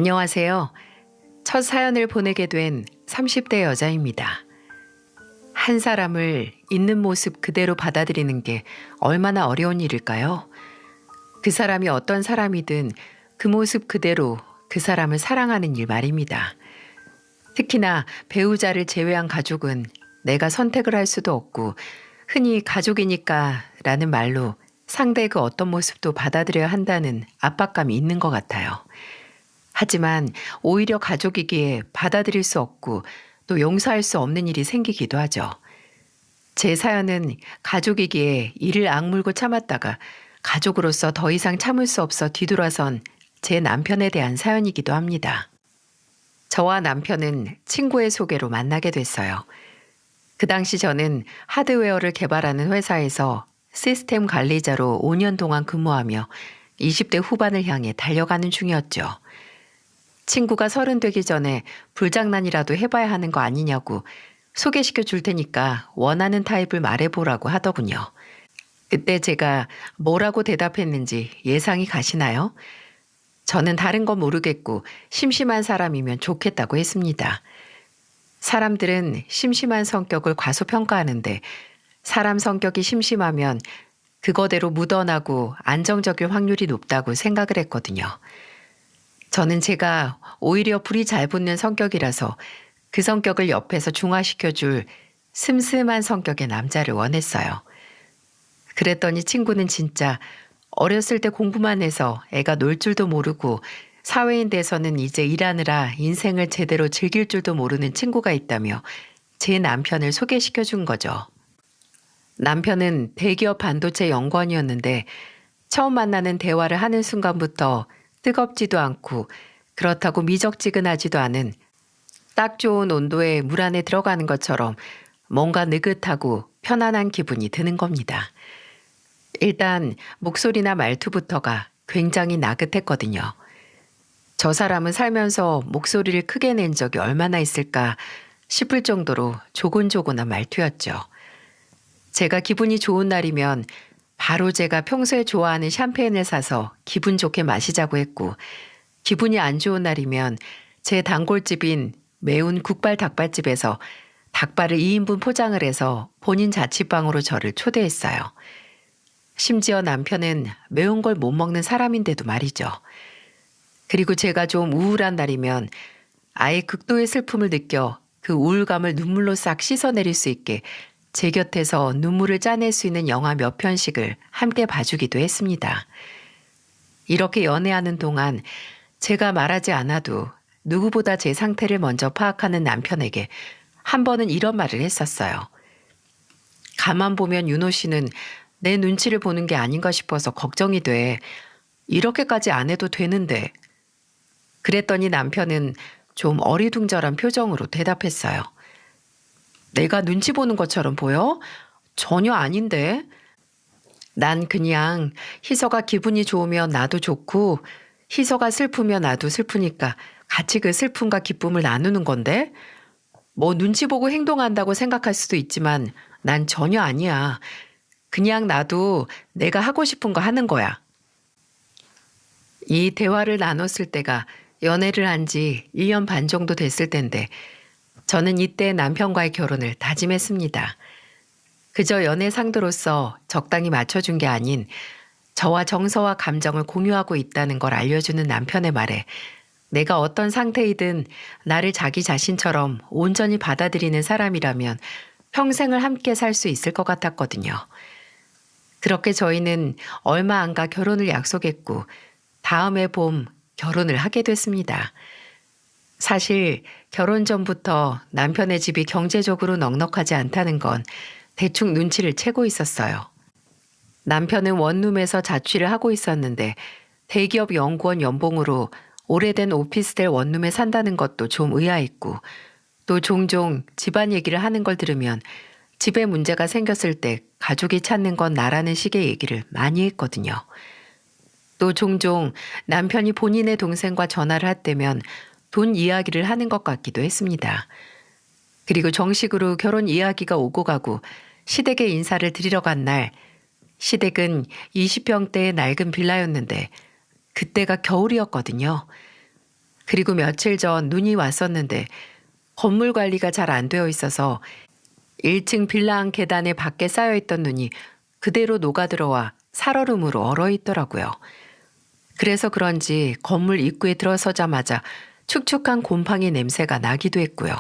안녕하세요. 첫 사연을 보내게 된 30대 여자입니다. 한 사람을 있는 모습 그대로 받아들이는 게 얼마나 어려운 일일까요? 그 사람이 어떤 사람이든 그 모습 그대로 그 사람을 사랑하는 일 말입니다. 특히나 배우자를 제외한 가족은 내가 선택을 할 수도 없고 흔히 가족이니까 라는 말로 상대의 그 어떤 모습도 받아들여야 한다는 압박감이 있는 것 같아요. 하지만 오히려 가족이기에 받아들일 수 없고 또 용서할 수 없는 일이 생기기도 하죠. 제 사연은 가족이기에 이를 악물고 참았다가 가족으로서 더 이상 참을 수 없어 뒤돌아선 제 남편에 대한 사연이기도 합니다. 저와 남편은 친구의 소개로 만나게 됐어요. 그 당시 저는 하드웨어를 개발하는 회사에서 시스템 관리자로 5년 동안 근무하며 20대 후반을 향해 달려가는 중이었죠. 친구가 30 되기 전에 불장난이라도 해봐야 하는 거 아니냐고 소개시켜 줄 테니까 원하는 타입을 말해보라고 하더군요. 그때 제가 뭐라고 대답했는지 예상이 가시나요? 저는 다른 건 모르겠고 심심한 사람이면 좋겠다고 했습니다. 사람들은 심심한 성격을 과소평가하는데 사람 성격이 심심하면 그거대로 묻어나고 안정적일 확률이 높다고 생각을 했거든요. 저는 제가 오히려 불이 잘 붙는 성격이라서 그 성격을 옆에서 중화시켜줄 슴슴한 성격의 남자를 원했어요. 그랬더니 친구는 진짜 어렸을 때 공부만 해서 애가 놀 줄도 모르고 사회인 돼서는 이제 일하느라 인생을 제대로 즐길 줄도 모르는 친구가 있다며 제 남편을 소개시켜 준 거죠. 남편은 대기업 반도체 연구원이었는데 처음 만나는 대화를 하는 순간부터 뜨겁지도 않고 그렇다고 미적지근하지도 않은 딱 좋은 온도에 물 안에 들어가는 것처럼 뭔가 느긋하고 편안한 기분이 드는 겁니다. 일단 목소리나 말투부터가 굉장히 나긋했거든요. 저 사람은 살면서 목소리를 크게 낸 적이 얼마나 있을까 싶을 정도로 조곤조곤한 말투였죠. 제가 기분이 좋은 날이면 바로 제가 평소에 좋아하는 샴페인을 사서 기분 좋게 마시자고 했고 기분이 안 좋은 날이면 제 단골집인 매운 국발 닭발집에서 닭발을 2인분 포장을 해서 본인 자취방으로 저를 초대했어요. 심지어 남편은 매운 걸 못 먹는 사람인데도 말이죠. 그리고 제가 좀 우울한 날이면 아예 극도의 슬픔을 느껴 그 우울감을 눈물로 싹 씻어내릴 수 있게 제 곁에서 눈물을 짜낼 수 있는 영화 몇 편씩을 함께 봐주기도 했습니다. 이렇게 연애하는 동안 제가 말하지 않아도 누구보다 제 상태를 먼저 파악하는 남편에게 한 번은 이런 말을 했었어요. 가만 보면 윤호 씨는 내 눈치를 보는 게 아닌가 싶어서 걱정이 돼. 이렇게까지 안 해도 되는데. 그랬더니 남편은 좀 어리둥절한 표정으로 대답했어요. 내가 눈치 보는 것처럼 보여? 전혀 아닌데. 난 그냥 희서가 기분이 좋으면 나도 좋고 희서가 슬프면 나도 슬프니까 같이 그 슬픔과 기쁨을 나누는 건데 뭐 눈치 보고 행동한다고 생각할 수도 있지만 난 전혀 아니야. 그냥 나도 내가 하고 싶은 거 하는 거야. 이 대화를 나눴을 때가 연애를 한 지 1년 반 정도 됐을 텐데 저는 이때 남편과의 결혼을 다짐했습니다. 그저 연애 상도로서 적당히 맞춰준 게 아닌 저와 정서와 감정을 공유하고 있다는 걸 알려주는 남편의 말에 내가 어떤 상태이든 나를 자기 자신처럼 온전히 받아들이는 사람이라면 평생을 함께 살 수 있을 것 같았거든요. 그렇게 저희는 얼마 안 가 결혼을 약속했고 다음해 봄 결혼을 하게 됐습니다. 사실 결혼 전부터 남편의 집이 경제적으로 넉넉하지 않다는 건 대충 눈치를 채고 있었어요. 남편은 원룸에서 자취를 하고 있었는데 대기업 연구원 연봉으로 오래된 오피스텔 원룸에 산다는 것도 좀 의아했고 또 종종 집안 얘기를 하는 걸 들으면 집에 문제가 생겼을 때 가족이 찾는 건 나라는 식의 얘기를 많이 했거든요. 또 종종 남편이 본인의 동생과 전화를 할 때면 돈 이야기를 하는 것 같기도 했습니다. 그리고 정식으로 결혼 이야기가 오고 가고 시댁에 인사를 드리러 간 날 시댁은 20평대의 낡은 빌라였는데 그때가 겨울이었거든요. 그리고 며칠 전 눈이 왔었는데 건물 관리가 잘 안 되어 있어서 1층 빌라 안 계단에 밖에 쌓여있던 눈이 그대로 녹아들어와 살얼음으로 얼어있더라고요. 그래서 그런지 건물 입구에 들어서자마자 축축한 곰팡이 냄새가 나기도 했고요.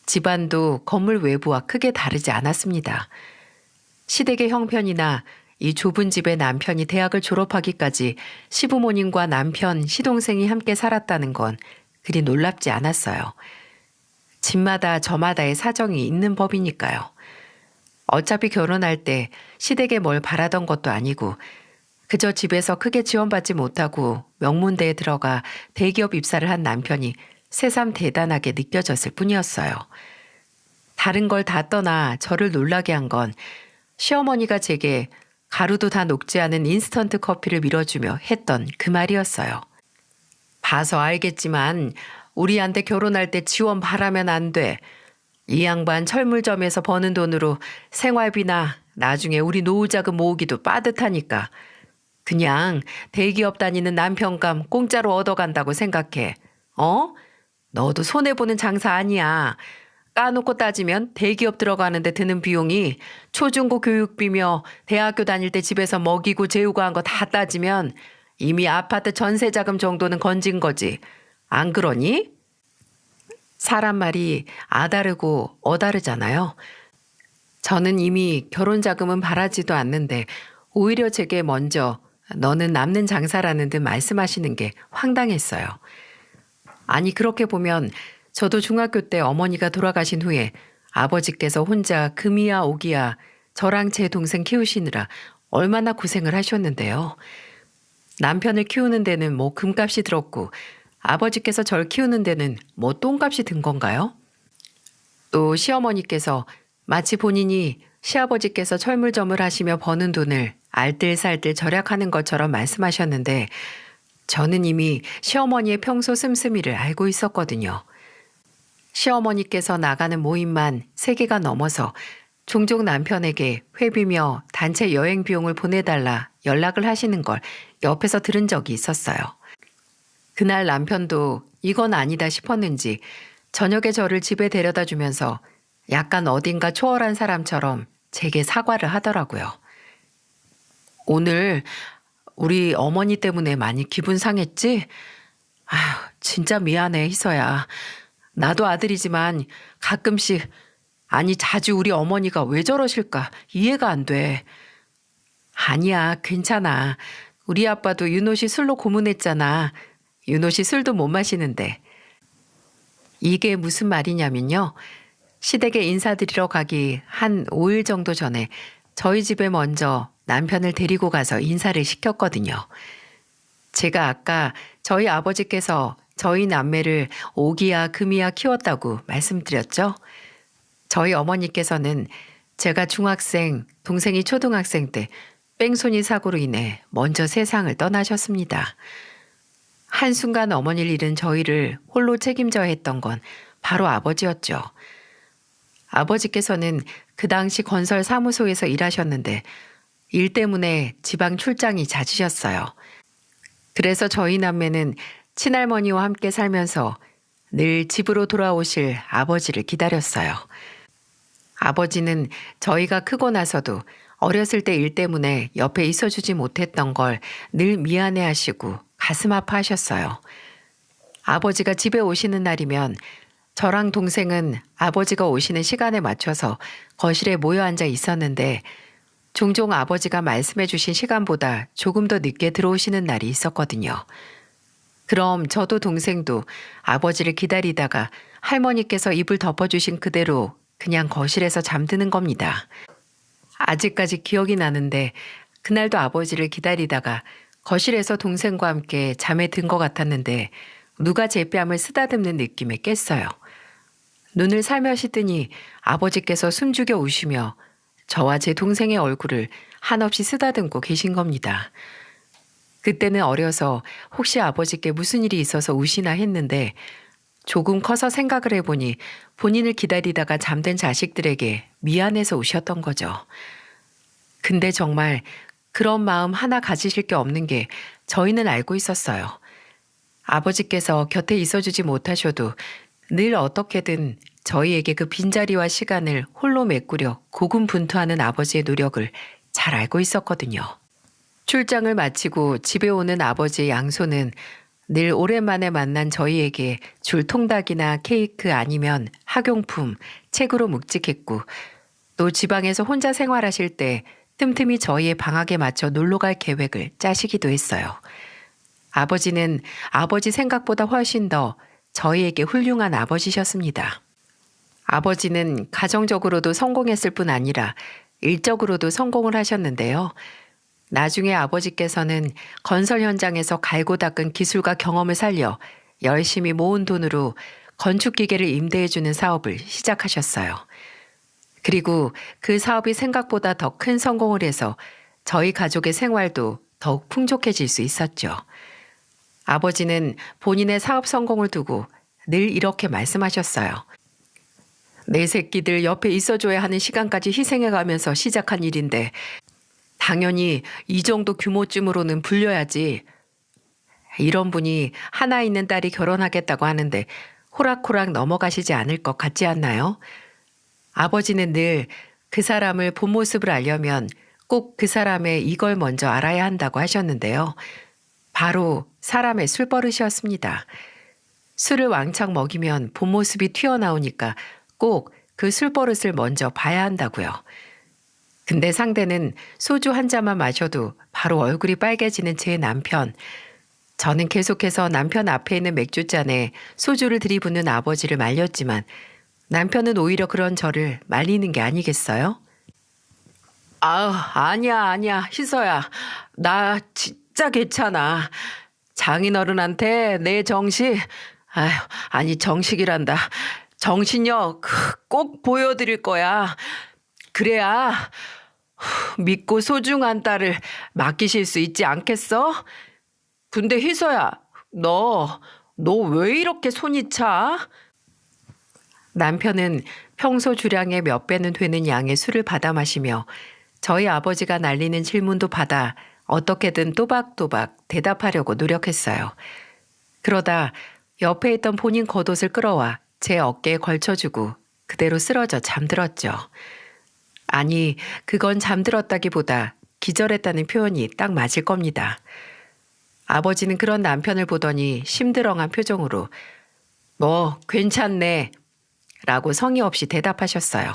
집안도 건물 외부와 크게 다르지 않았습니다. 시댁의 형편이나 이 좁은 집에 남편이 대학을 졸업하기까지 시부모님과 남편, 시동생이 함께 살았다는 건 그리 놀랍지 않았어요. 집마다 저마다의 사정이 있는 법이니까요. 어차피 결혼할 때 시댁에 뭘 바라던 것도 아니고 그저 집에서 크게 지원받지 못하고 명문대에 들어가 대기업 입사를 한 남편이 새삼 대단하게 느껴졌을 뿐이었어요. 다른 걸 다 떠나 저를 놀라게 한 건 시어머니가 제게 가루도 다 녹지 않은 인스턴트 커피를 밀어주며 했던 그 말이었어요. 봐서 알겠지만 우리한테 결혼할 때 지원 바라면 안 돼. 이 양반 철물점에서 버는 돈으로 생활비나 나중에 우리 노후자금 모으기도 빠듯하니까 그냥 대기업 다니는 남편감 공짜로 얻어간다고 생각해. 어? 너도 손해보는 장사 아니야. 까놓고 따지면 대기업 들어가는데 드는 비용이 초중고 교육비며 대학교 다닐 때 집에서 먹이고 재우고 한 거 다 따지면 이미 아파트 전세자금 정도는 건진 거지. 안 그러니? 사람 말이 아다르고 어다르잖아요. 저는 이미 결혼 자금은 바라지도 않는데 오히려 제게 먼저 너는 남는 장사라는 듯 말씀하시는 게 황당했어요. 아니 그렇게 보면 저도 중학교 때 어머니가 돌아가신 후에 아버지께서 혼자 금이야 오기야 저랑 제 동생 키우시느라 얼마나 고생을 하셨는데요. 남편을 키우는 데는 뭐 금값이 들었고 아버지께서 절 키우는 데는 뭐 똥값이 든 건가요? 또 시어머니께서 마치 본인이 시아버지께서 철물점을 하시며 버는 돈을 알뜰살뜰 절약하는 것처럼 말씀하셨는데 저는 이미 시어머니의 평소 씀씀이를 알고 있었거든요. 시어머니께서 나가는 모임만 3개가 넘어서 종종 남편에게 회비며 단체 여행 비용을 보내달라 연락을 하시는 걸 옆에서 들은 적이 있었어요. 그날 남편도 이건 아니다 싶었는지 저녁에 저를 집에 데려다 주면서 약간 어딘가 초월한 사람처럼 제게 사과를 하더라고요. 오늘 우리 어머니 때문에 많이 기분 상했지? 아휴, 진짜 미안해, 희서야. 나도 아들이지만 가끔씩, 아니 자주 우리 어머니가 왜 저러실까 이해가 안 돼. 아니야, 괜찮아. 우리 아빠도 윤호 씨 술로 고문했잖아. 윤호 씨 술도 못 마시는데. 이게 무슨 말이냐면요. 시댁에 인사드리러 가기 한 5일 정도 전에 저희 집에 먼저 남편을 데리고 가서 인사를 시켰거든요. 제가 아까 저희 아버지께서 저희 남매를 오기야 금이야 키웠다고 말씀드렸죠. 저희 어머니께서는 제가 중학생, 동생이 초등학생 때 뺑소니 사고로 인해 먼저 세상을 떠나셨습니다. 한순간 어머니를 잃은 저희를 홀로 책임져야 했던 건 바로 아버지였죠. 아버지께서는 그 당시 건설 사무소에서 일하셨는데 일 때문에 지방 출장이 잦으셨어요. 그래서 저희 남매는 친할머니와 함께 살면서 늘 집으로 돌아오실 아버지를 기다렸어요. 아버지는 저희가 크고 나서도 어렸을 때 일 때문에 옆에 있어주지 못했던 걸 늘 미안해하시고 가슴 아파하셨어요. 아버지가 집에 오시는 날이면 저랑 동생은 아버지가 오시는 시간에 맞춰서 거실에 모여 앉아 있었는데 종종 아버지가 말씀해 주신 시간보다 조금 더 늦게 들어오시는 날이 있었거든요. 그럼 저도 동생도 아버지를 기다리다가 할머니께서 이불 덮어주신 그대로 그냥 거실에서 잠드는 겁니다. 아직까지 기억이 나는데 그날도 아버지를 기다리다가 거실에서 동생과 함께 잠에 든 것 같았는데 누가 제 뺨을 쓰다듬는 느낌에 깼어요. 눈을 살며시 뜨니 아버지께서 숨죽여 우시며 저와 제 동생의 얼굴을 한없이 쓰다듬고 계신 겁니다. 그때는 어려서 혹시 아버지께 무슨 일이 있어서 우시나 했는데 조금 커서 생각을 해보니 본인을 기다리다가 잠든 자식들에게 미안해서 우셨던 거죠. 근데 정말 그런 마음 하나 가지실 게 없는 게 저희는 알고 있었어요. 아버지께서 곁에 있어주지 못하셔도 늘 어떻게든 저희에게 그 빈자리와 시간을 홀로 메꾸려 고군분투하는 아버지의 노력을 잘 알고 있었거든요. 출장을 마치고 집에 오는 아버지의 양손은 늘 오랜만에 만난 저희에게 줄 통닭이나 케이크 아니면 학용품, 책으로 묵직했고 또 지방에서 혼자 생활하실 때 틈틈이 저희의 방학에 맞춰 놀러갈 계획을 짜시기도 했어요. 아버지는 아버지 생각보다 훨씬 더 저희에게 훌륭한 아버지셨습니다. 아버지는 가정적으로도 성공했을 뿐 아니라 일적으로도 성공을 하셨는데요. 나중에 아버지께서는 건설 현장에서 갈고 닦은 기술과 경험을 살려 열심히 모은 돈으로 건축기계를 임대해주는 사업을 시작하셨어요. 그리고 그 사업이 생각보다 더 큰 성공을 해서 저희 가족의 생활도 더욱 풍족해질 수 있었죠. 아버지는 본인의 사업 성공을 두고 늘 이렇게 말씀하셨어요. 내 새끼들 옆에 있어줘야 하는 시간까지 희생해가면서 시작한 일인데 당연히 이 정도 규모쯤으로는 불려야지. 이런 분이 하나 있는 딸이 결혼하겠다고 하는데 호락호락 넘어가시지 않을 것 같지 않나요? 아버지는 늘 그 사람을 본 모습을 알려면 꼭 그 사람의 이걸 먼저 알아야 한다고 하셨는데요. 바로 사람의 술버릇이었습니다. 술을 왕창 먹이면 본 모습이 튀어나오니까 꼭 그 술버릇을 먼저 봐야 한다고요. 근데 상대는 소주 한 잔만 마셔도 바로 얼굴이 빨개지는 제 남편. 저는 계속해서 남편 앞에 있는 맥주잔에 소주를 들이붓는 아버지를 말렸지만 남편은 오히려 그런 저를 말리는 게 아니겠어요? 아니야, 희서야. 나 진짜 괜찮아. 장인어른한테 내 정식, 아니 정식이란다. 정신력 꼭 보여드릴 거야. 그래야 믿고 소중한 딸을 맡기실 수 있지 않겠어? 근데 희서야, 너 왜 이렇게 손이 차? 남편은 평소 주량의 몇 배는 되는 양의 술을 받아 마시며 저희 아버지가 날리는 질문도 받아 어떻게든 또박또박 대답하려고 노력했어요. 그러다 옆에 있던 본인 겉옷을 끌어와 제 어깨에 걸쳐주고 그대로 쓰러져 잠들었죠. 아니, 그건 잠들었다기보다 기절했다는 표현이 딱 맞을 겁니다. 아버지는 그런 남편을 보더니 심드렁한 표정으로 뭐 괜찮네 라고 성의 없이 대답하셨어요.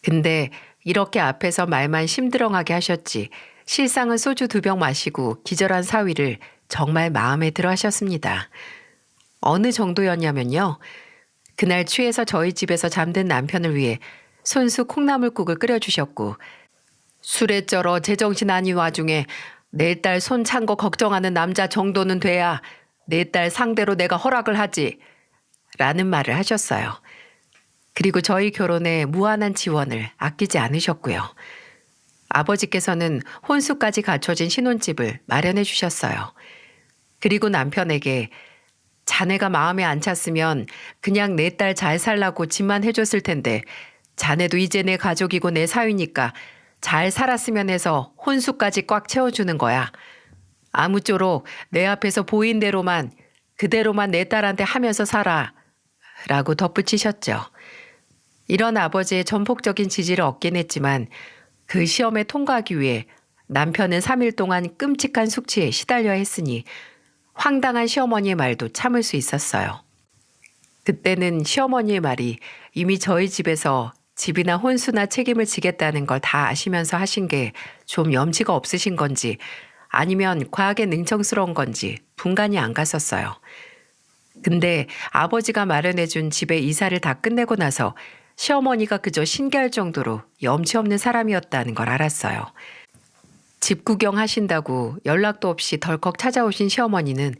근데 이렇게 앞에서 말만 심드렁하게 하셨지 실상은 소주 2병 마시고 기절한 사위를 정말 마음에 들어 하셨습니다. 어느 정도였냐면요. 그날 취해서 저희 집에서 잠든 남편을 위해 손수 콩나물국을 끓여주셨고 술에 쩔어 제정신 아닌 와중에 내 딸 손 찬 거 걱정하는 남자 정도는 돼야 내 딸 상대로 내가 허락을 하지 라는 말을 하셨어요. 그리고 저희 결혼에 무한한 지원을 아끼지 않으셨고요. 아버지께서는 혼수까지 갖춰진 신혼집을 마련해 주셨어요. 그리고 남편에게 자네가 마음에 안 찼으면 그냥 내 딸 잘 살라고 집만 해줬을 텐데 자네도 이제 내 가족이고 내 사위니까 잘 살았으면 해서 혼수까지 꽉 채워주는 거야. 아무쪼록 내 앞에서 보인 대로만 그대로만 내 딸한테 하면서 살아 라고 덧붙이셨죠. 이런 아버지의 전폭적인 지지를 얻긴 했지만 그 시험에 통과하기 위해 남편은 3일 동안 끔찍한 숙취에 시달려야 했으니 황당한 시어머니의 말도 참을 수 있었어요. 그때는 시어머니의 말이 이미 저희 집에서 집이나 혼수나 책임을 지겠다는 걸 다 아시면서 하신 게 좀 염치가 없으신 건지 아니면 과하게 능청스러운 건지 분간이 안 갔었어요. 근데 아버지가 마련해준 집에 이사를 다 끝내고 나서 시어머니가 그저 신기할 정도로 염치 없는 사람이었다는 걸 알았어요. 집 구경하신다고 연락도 없이 덜컥 찾아오신 시어머니는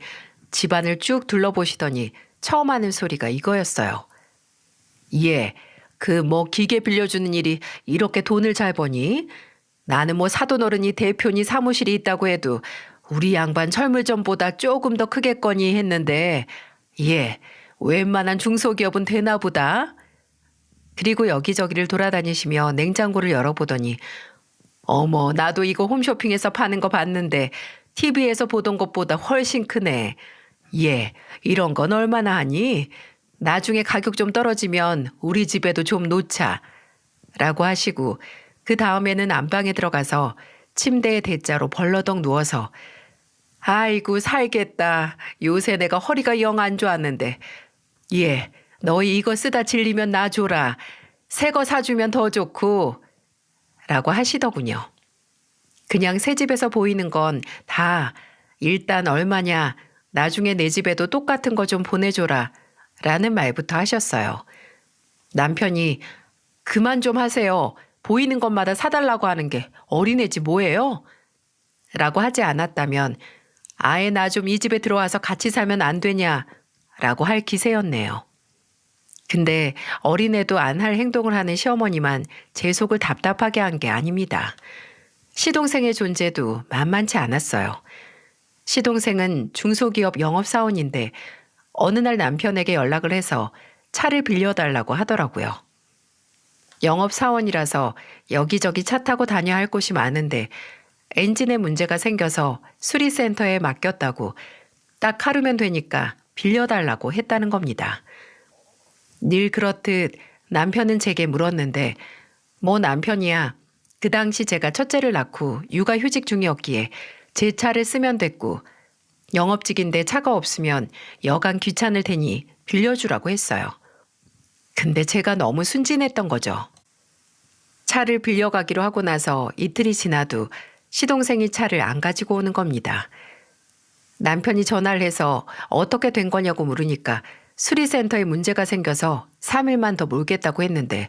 집안을 쭉 둘러보시더니 처음 하는 소리가 이거였어요. 예, 그 뭐 기계 빌려주는 일이 이렇게 돈을 잘 버니? 나는 뭐 사돈어른이 대표니 사무실이 있다고 해도 우리 양반 철물점보다 조금 더 크겠거니 했는데 예, 웬만한 중소기업은 되나 보다. 그리고 여기저기를 돌아다니시며 냉장고를 열어보더니 어머, 나도 이거 홈쇼핑에서 파는 거 봤는데 TV에서 보던 것보다 훨씬 크네. 예, 이런 건 얼마나 하니? 나중에 가격 좀 떨어지면 우리 집에도 좀 놓자. 라고 하시고 그 다음에는 안방에 들어가서 침대에 대자로 벌러덩 누워서 아이고 살겠다. 요새 내가 허리가 영 안 좋았는데 예, 너희 이거 쓰다 질리면 나 줘라. 새 거 사주면 더 좋고 라고 하시더군요. 그냥 새 집에서 보이는 건 다 일단 얼마냐, 나중에 내 집에도 똑같은 거 좀 보내줘라 라는 말부터 하셨어요. 남편이 그만 좀 하세요. 보이는 것마다 사달라고 하는 게 어린애지 뭐예요? 라고 하지 않았다면 아예 나 좀 이 집에 들어와서 같이 살면 안 되냐 라고 할 기세였네요. 근데 어린애도 안 할 행동을 하는 시어머니만 제 속을 답답하게 한 게 아닙니다. 시동생의 존재도 만만치 않았어요. 시동생은 중소기업 영업사원인데 어느 날 남편에게 연락을 해서 차를 빌려달라고 하더라고요. 영업사원이라서 여기저기 차 타고 다녀야 할 곳이 많은데 엔진에 문제가 생겨서 수리센터에 맡겼다고 딱 하루면 되니까 빌려달라고 했다는 겁니다. 늘 그렇듯 남편은 제게 물었는데 뭐 남편이야. 그 당시 제가 첫째를 낳고 육아휴직 중이었기에 제 차를 쓰면 됐고 영업직인데 차가 없으면 여간 귀찮을 테니 빌려주라고 했어요. 근데 제가 너무 순진했던 거죠. 차를 빌려가기로 하고 나서 이틀이 지나도 시동생이 차를 안 가지고 오는 겁니다. 남편이 전화를 해서 어떻게 된 거냐고 물으니까 수리센터에 문제가 생겨서 3일만 더 몰겠다고 했는데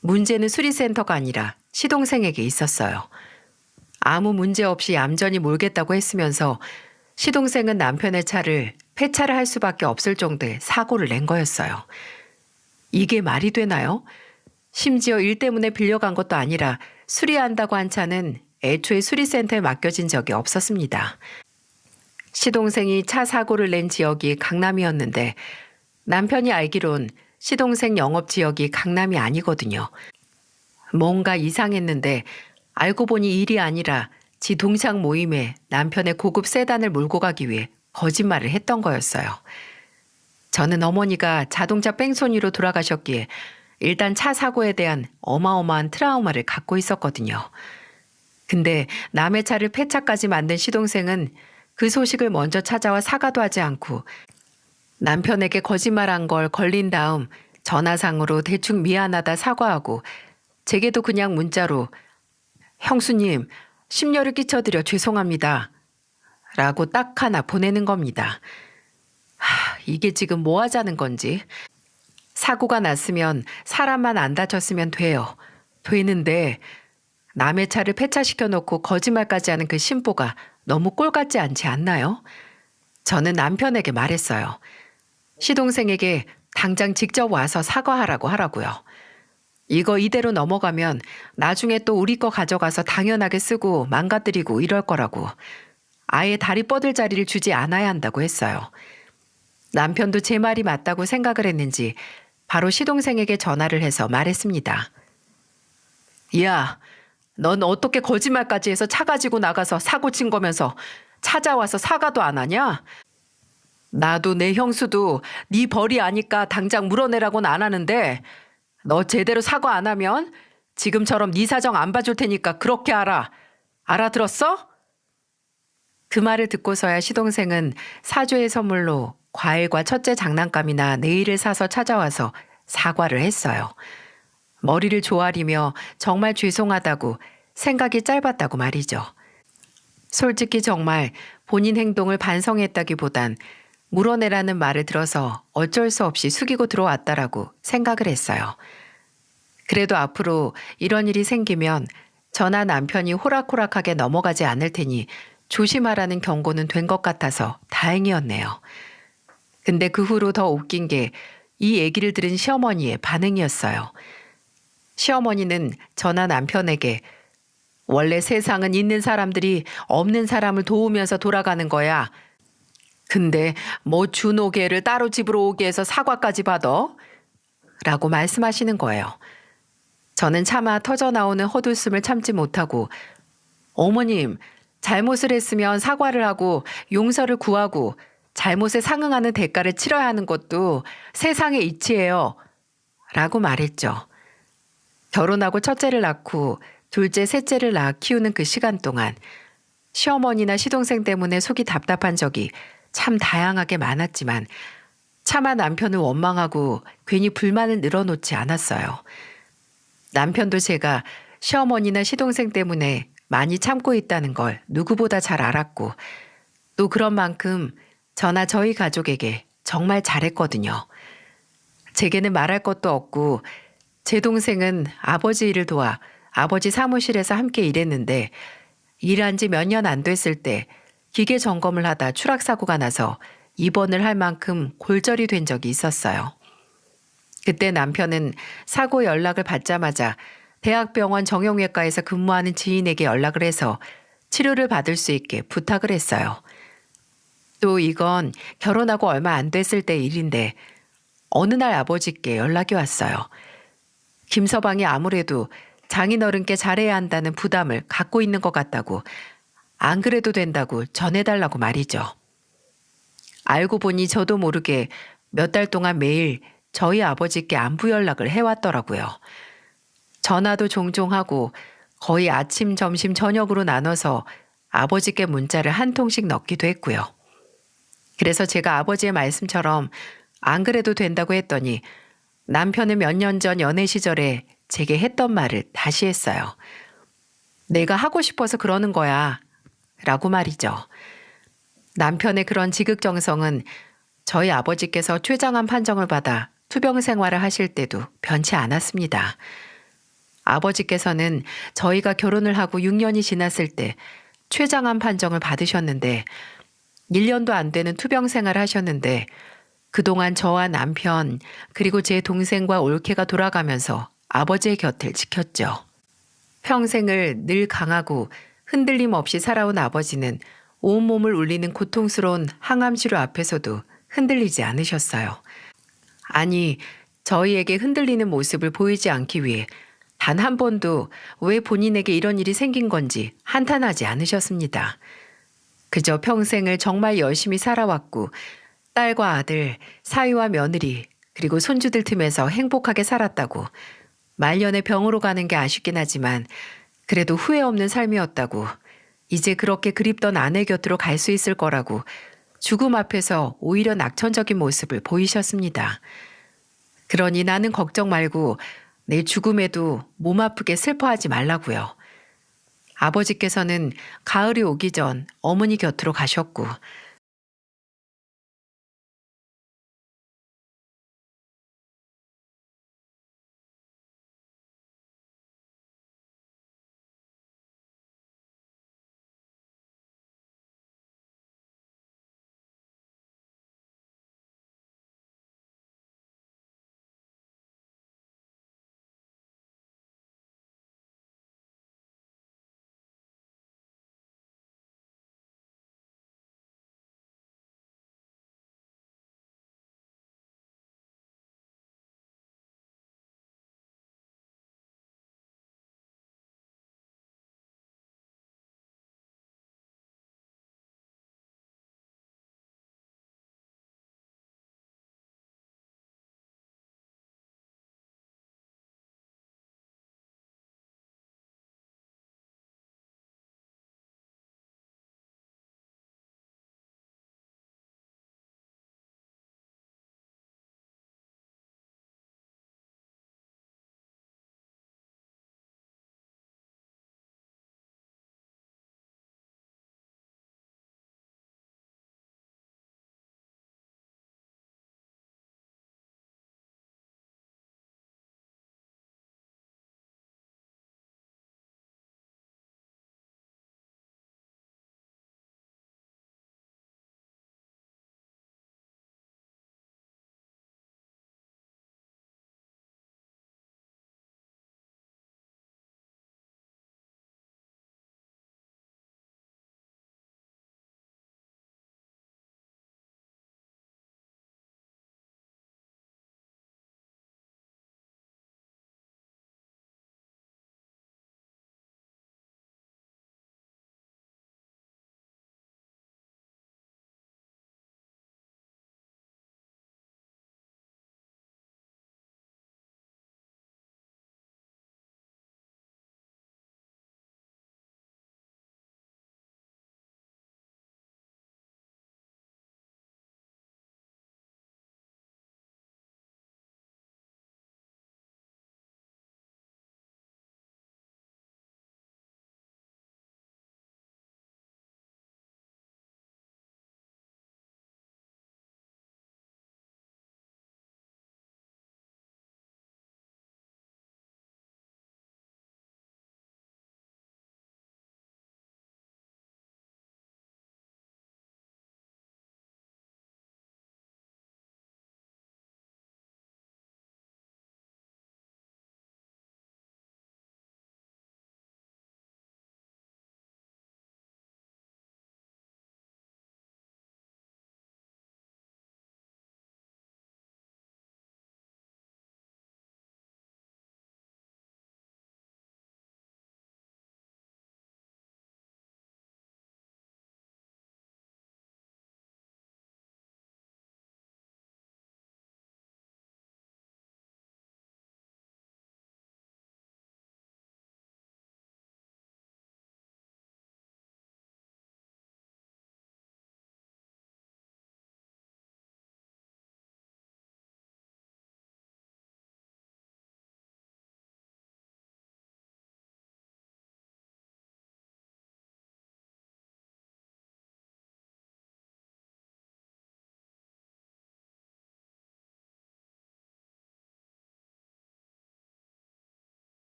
문제는 수리센터가 아니라 시동생에게 있었어요. 아무 문제 없이 얌전히 몰겠다고 했으면서 시동생은 남편의 차를 폐차를 할 수밖에 없을 정도의 사고를 낸 거였어요. 이게 말이 되나요? 심지어 일 때문에 빌려간 것도 아니라 수리한다고 한 차는 애초에 수리센터에 맡겨진 적이 없었습니다. 시동생이 차 사고를 낸 지역이 강남이었는데 남편이 알기론 시동생 영업 지역이 강남이 아니거든요. 뭔가 이상했는데 알고 보니 일이 아니라 지 동창 모임에 남편의 고급 세단을 몰고 가기 위해 거짓말을 했던 거였어요. 저는 어머니가 자동차 뺑소니로 돌아가셨기에 일단 차 사고에 대한 어마어마한 트라우마를 갖고 있었거든요. 근데 남의 차를 폐차까지 만든 시동생은 그 소식을 먼저 찾아와 사과도 하지 않고 남편에게 거짓말한 걸 걸린 다음 전화상으로 대충 미안하다 사과하고 제게도 그냥 문자로 형수님 심려를 끼쳐드려 죄송합니다 라고 딱 하나 보내는 겁니다. 이게 지금 뭐 하자는 건지. 사고가 났으면 사람만 안 다쳤으면 돼요. 되는데 남의 차를 폐차시켜 놓고 거짓말까지 하는 그 심보가 너무 꼴 같지 않지 않나요? 저는 남편에게 말했어요. 시동생에게 당장 직접 와서 사과하라고 하라고요. 이거 이대로 넘어가면 나중에 또 우리 거 가져가서 당연하게 쓰고 망가뜨리고 이럴 거라고. 아예 다리 뻗을 자리를 주지 않아야 한다고 했어요. 남편도 제 말이 맞다고 생각을 했는지 바로 시동생에게 전화를 해서 말했습니다. 야, 넌 어떻게 거짓말까지 해서 차 가지고 나가서 사고 친 거면서 찾아와서 사과도 안 하냐? 나도 내 형수도 네 벌이 아니까 당장 물어내라고는 안 하는데 너 제대로 사과 안 하면 지금처럼 네 사정 안 봐줄 테니까 그렇게 알아. 알아들었어? 그 말을 듣고서야 시동생은 사죄의 선물로 과일과 첫째 장난감이나 네일을 사서 찾아와서 사과를 했어요. 머리를 조아리며 정말 죄송하다고 생각이 짧았다고 말이죠. 솔직히 정말 본인 행동을 반성했다기보단 물어내라는 말을 들어서 어쩔 수 없이 숙이고 들어왔다라고 생각을 했어요. 그래도 앞으로 이런 일이 생기면 저나 남편이 호락호락하게 넘어가지 않을 테니 조심하라는 경고는 된 것 같아서 다행이었네요. 근데 그 후로 더 웃긴 게 이 얘기를 들은 시어머니의 반응이었어요. 시어머니는 저나 남편에게 원래 세상은 있는 사람들이 없는 사람을 도우면서 돌아가는 거야. 근데 뭐 준호개를 따로 집으로 오게 해서 사과까지 받아? 라고 말씀하시는 거예요. 저는 차마 터져나오는 헛웃음을 참지 못하고 어머님, 잘못을 했으면 사과를 하고 용서를 구하고 잘못에 상응하는 대가를 치러야 하는 것도 세상의 이치예요. 라고 말했죠. 결혼하고 첫째를 낳고 둘째, 셋째를 낳아 키우는 그 시간 동안 시어머니나 시동생 때문에 속이 답답한 적이 참 다양하게 많았지만 차마 남편을 원망하고 괜히 불만을 늘어놓지 않았어요. 남편도 제가 시어머니나 시동생 때문에 많이 참고 있다는 걸 누구보다 잘 알았고 또 그런 만큼 저나 저희 가족에게 정말 잘했거든요. 제게는 말할 것도 없고 제 동생은 아버지 일을 도와 아버지 사무실에서 함께 일했는데 일한 지 몇 년 안 됐을 때 기계 점검을 하다 추락사고가 나서 입원을 할 만큼 골절이 된 적이 있었어요. 그때 남편은 사고 연락을 받자마자 대학병원 정형외과에서 근무하는 지인에게 연락을 해서 치료를 받을 수 있게 부탁을 했어요. 또 이건 결혼하고 얼마 안 됐을 때 일인데 어느 날 아버지께 연락이 왔어요. 김서방이 아무래도 장인어른께 잘해야 한다는 부담을 갖고 있는 것 같다고 안 그래도 된다고 전해달라고 말이죠. 알고 보니 저도 모르게 몇 달 동안 매일 저희 아버지께 안부 연락을 해왔더라고요. 전화도 종종 하고 거의 아침, 점심, 저녁으로 나눠서 아버지께 문자를 한 통씩 넣기도 했고요. 그래서 제가 아버지의 말씀처럼 안 그래도 된다고 했더니 남편은 몇 년 전 연애 시절에 제게 했던 말을 다시 했어요. 내가 하고 싶어서 그러는 거야. 라고 말이죠. 남편의 그런 지극정성은 저희 아버지께서 췌장암 판정을 받아 투병 생활을 하실 때도 변치 않았습니다. 아버지께서는 저희가 결혼을 하고 6년이 지났을 때 췌장암 판정을 받으셨는데 1년도 안 되는 투병 생활을 하셨는데 그동안 저와 남편 그리고 제 동생과 올케가 돌아가면서 아버지의 곁을 지켰죠. 평생을 늘 강하고 흔들림 없이 살아온 아버지는 온몸을 울리는 고통스러운 항암 치료 앞에서도 흔들리지 않으셨어요. 아니, 저희에게 흔들리는 모습을 보이지 않기 위해 단 한 번도 왜 본인에게 이런 일이 생긴 건지 한탄하지 않으셨습니다. 그저 평생을 정말 열심히 살아왔고 딸과 아들, 사위와 며느리, 그리고 손주들 틈에서 행복하게 살았다고 말년에 병으로 가는 게 아쉽긴 하지만 그래도 후회 없는 삶이었다고 이제 그렇게 그립던 아내 곁으로 갈 수 있을 거라고 죽음 앞에서 오히려 낙천적인 모습을 보이셨습니다. 그러니 나는 걱정 말고 내 죽음에도 몸 아프게 슬퍼하지 말라고요. 아버지께서는 가을이 오기 전 어머니 곁으로 가셨고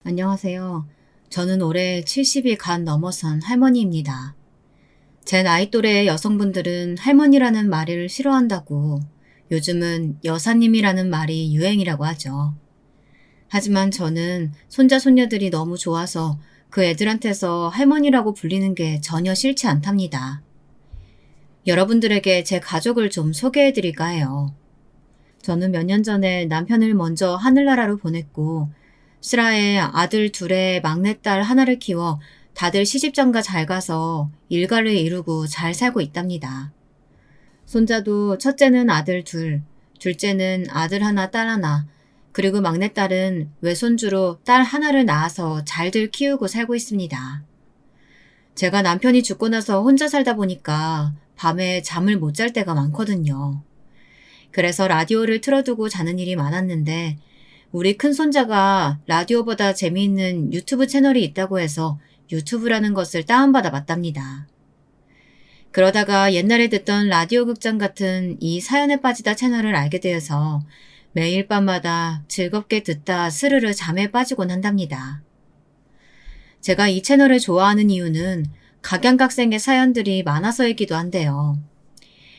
안녕하세요. 저는 올해 70이 간 넘어선 할머니입니다. 제 나이 또래 여성분들은 할머니라는 말을 싫어한다고 요즘은 여사님이라는 말이 유행이라고 하죠. 하지만 저는 손자, 손녀들이 너무 좋아서 그 애들한테서 할머니라고 불리는 게 전혀 싫지 않답니다. 여러분들에게 제 가족을 좀 소개해 드릴까 해요. 저는 몇 년 전에 남편을 먼저 하늘나라로 보냈고 슬하에 아들 둘에 막내딸 하나를 키워 다들 시집장가 잘 가서 일가를 이루고 잘 살고 있답니다. 손자도 첫째는 아들 둘, 둘째는 아들 하나 딸 하나, 그리고 막내딸은 외손주로 딸 하나를 낳아서 잘들 키우고 살고 있습니다. 제가 남편이 죽고 나서 혼자 살다 보니까 밤에 잠을 못 잘 때가 많거든요. 그래서 라디오를 틀어두고 자는 일이 많았는데 우리 큰손자가 라디오보다 재미있는 유튜브 채널이 있다고 해서 유튜브라는 것을 다운받아 봤답니다. 그러다가 옛날에 듣던 라디오 극장 같은 이 사연에 빠지다 채널을 알게 되어서 매일 밤마다 즐겁게 듣다 스르르 잠에 빠지곤 한답니다. 제가 이 채널을 좋아하는 이유는 각양각색의 사연들이 많아서이기도 한데요.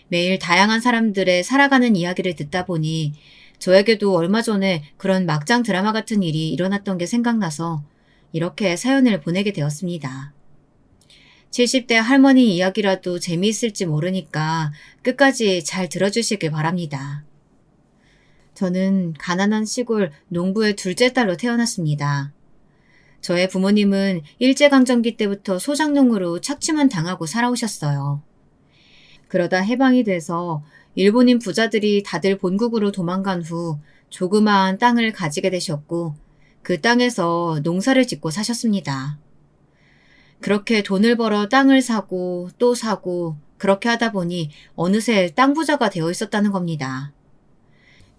매일 다양한 사람들의 살아가는 이야기를 듣다 보니 저에게도 얼마 전에 그런 막장 드라마 같은 일이 일어났던 게 생각나서 이렇게 사연을 보내게 되었습니다. 70대 할머니 이야기라도 재미있을지 모르니까 끝까지 잘 들어주시길 바랍니다. 저는 가난한 시골 농부의 둘째 딸로 태어났습니다. 저의 부모님은 일제강점기 때부터 소작농으로 착취만 당하고 살아오셨어요. 그러다 해방이 돼서 일본인 부자들이 다들 본국으로 도망간 후 조그마한 땅을 가지게 되셨고 그 땅에서 농사를 짓고 사셨습니다. 그렇게 돈을 벌어 땅을 사고 또 사고 그렇게 하다 보니 어느새 땅 부자가 되어 있었다는 겁니다.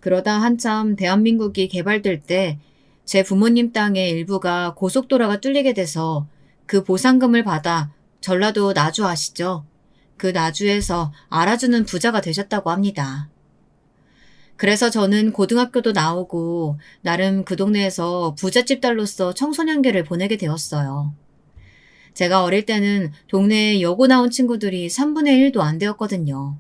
그러다 한참 대한민국이 개발될 때 제 부모님 땅의 일부가 고속도로가 뚫리게 돼서 그 보상금을 받아 전라도 나주 아시죠? 그 나주에서 알아주는 부자가 되셨다고 합니다. 그래서 저는 고등학교도 나오고 나름 그 동네에서 부잣집 딸로서 청소년기를 보내게 되었어요. 제가 어릴 때는 동네에 여고 나온 친구들이 3분의 1도 안 되었거든요.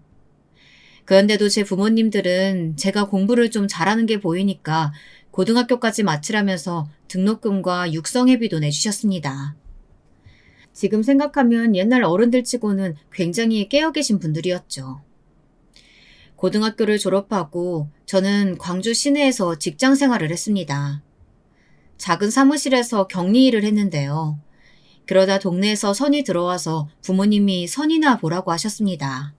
그런데도 제 부모님들은 제가 공부를 좀 잘하는 게 보이니까 고등학교까지 마치라면서 등록금과 육성회비도 내주셨습니다. 지금 생각하면 옛날 어른들 치고는 굉장히 깨어 계신 분들이었죠. 고등학교를 졸업하고 저는 광주 시내에서 직장 생활을 했습니다. 작은 사무실에서 격리 일을 했는데요. 그러다 동네에서 선이 들어와서 부모님이 선이나 보라고 하셨습니다.